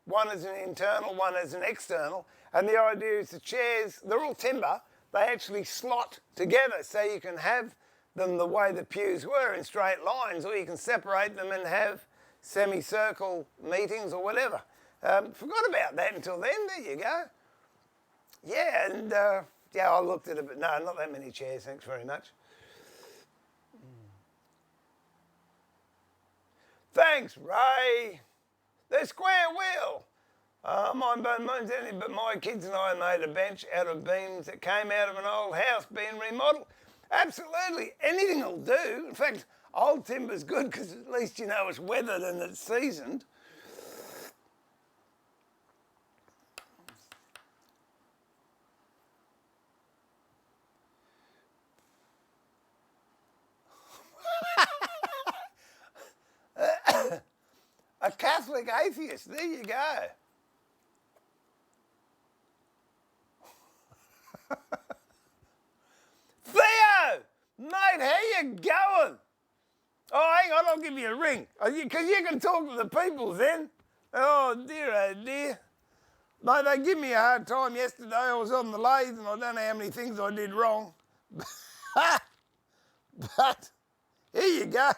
One is an internal, one is an external. And the idea is the chairs, they're all timber, they actually slot together so you can have them the way the pews were in straight lines, or you can separate them and have semicircle meetings or whatever. Forgot about that until then, there you go. Yeah, and yeah, I looked at it, but no, not that many chairs, thanks very much. Thanks, Ray. The square wheel. Mine mine's only, but my kids and I made a bench out of beams that came out of an old house being remodeled. Absolutely, anything will do. In fact, old timber's good because at least you know it's weathered and it's seasoned. A Catholic atheist, there you go. Theo! Mate, how you going? Oh, hang on, I'll give you a ring. Because you can talk to the people then. Oh dear. Mate, they give me a hard time yesterday. I was on the lathe and I don't know how many things I did wrong. But here you go.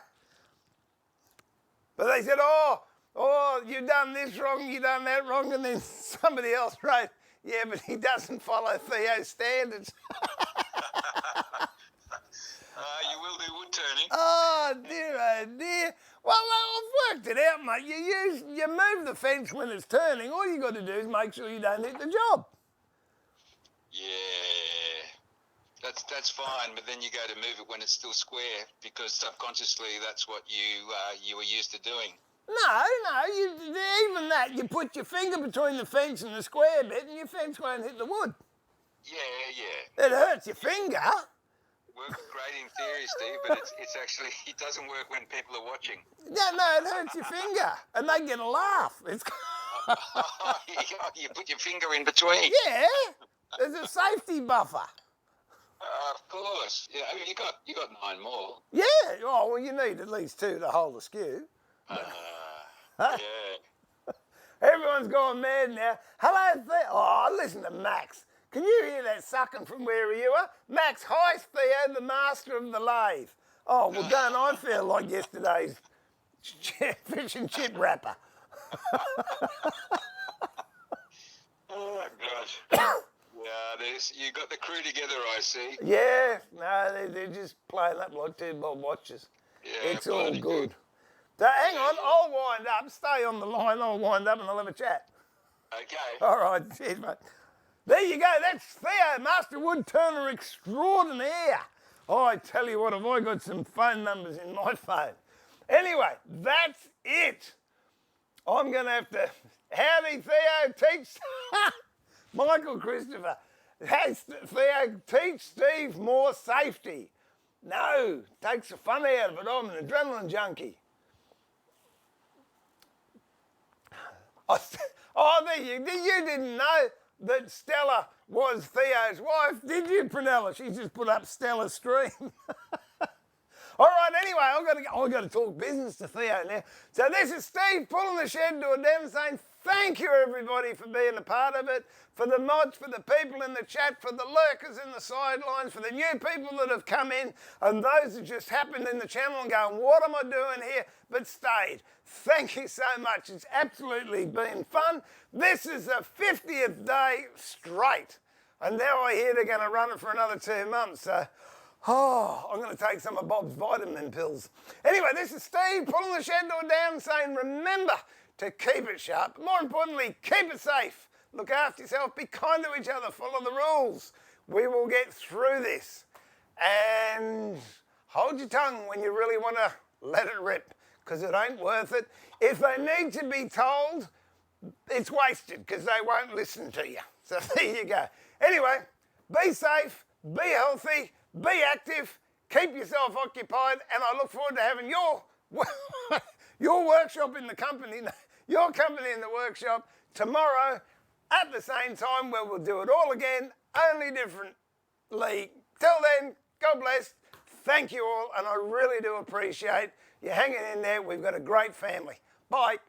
But they said, oh, you done this wrong, you done that wrong. And then somebody else wrote, yeah, but he doesn't follow Theo's standards. You will do wood turning. Oh dear. Well, I've worked it out, mate. You move the fence when it's turning. All you got to do is make sure you don't hit the job. Yeah, that's fine. But then you go to move it when it's still square because subconsciously that's what you were used to doing. No. Even that, you put your finger between the fence and the square bit, and your fence won't hit the wood. Yeah. It hurts your finger. Works great in theory, Steve, but it's actually, it doesn't work when people are watching. No, it hurts your finger, and they get a laugh. It's You put your finger in between. Yeah, there's a safety buffer. Of course. Yeah, I mean, you got 9 more. Yeah, oh, well, you need at least 2 to hold the skew. Yeah. Everyone's gone mad now. Hello, oh, listen to Max. Can you hear that sucking from where you are? Max, hi Theo, the master of the lathe. Oh, well, don't I feel like yesterday's fish and chip wrapper? Oh, gosh. Yeah, you got the crew together, I see. Yeah, no, they're just playing up like two bob watches. Yeah, It's all bloody good. So hang on, I'll wind up. Stay on the line. I'll wind up and I'll have a chat. Okay. All right, cheers, mate. There you go. That's Theo, Master Woodturner Extraordinaire. Oh, I tell you what, have I got some phone numbers in my phone. Anyway, that's it. I'm going to have to... Howdy, Theo. Teach... Michael Christopher. Hey, Theo, teach Steve more safety. No, takes the fun out of it. I'm an adrenaline junkie. Oh, there you didn't know that Stella was Theo's wife, did you, Prunella? She just put up Stella Stream. All right, anyway, I've got to talk business to Theo now. So this is Steve pulling the shed door down saying thank you, everybody, for being a part of it, for the mods, for the people in the chat, for the lurkers in the sidelines, for the new people that have come in, and those that just happened in the channel and going, what am I doing here? But stayed. Thank you so much. It's absolutely been fun. This is the 50th day straight, and now I hear they're going to run it for another 2 months. So, I'm going to take some of Bob's vitamin pills. Anyway, this is Steve pulling the shed door down saying, remember to keep it sharp. More importantly, keep it safe. Look after yourself. Be kind to each other. Follow the rules. We will get through this. And hold your tongue when you really want to let it rip, because it ain't worth it. If they need to be told, it's wasted because they won't listen to you. So there you go. Anyway, be safe, be healthy, be active, keep yourself occupied, and I look forward to having your workshop in the company, your company in the workshop tomorrow at the same time, where we'll do it all again, only differently. Till then, God bless. Thank you all, and I really do appreciate you hanging in there. We've got a great family. Bye.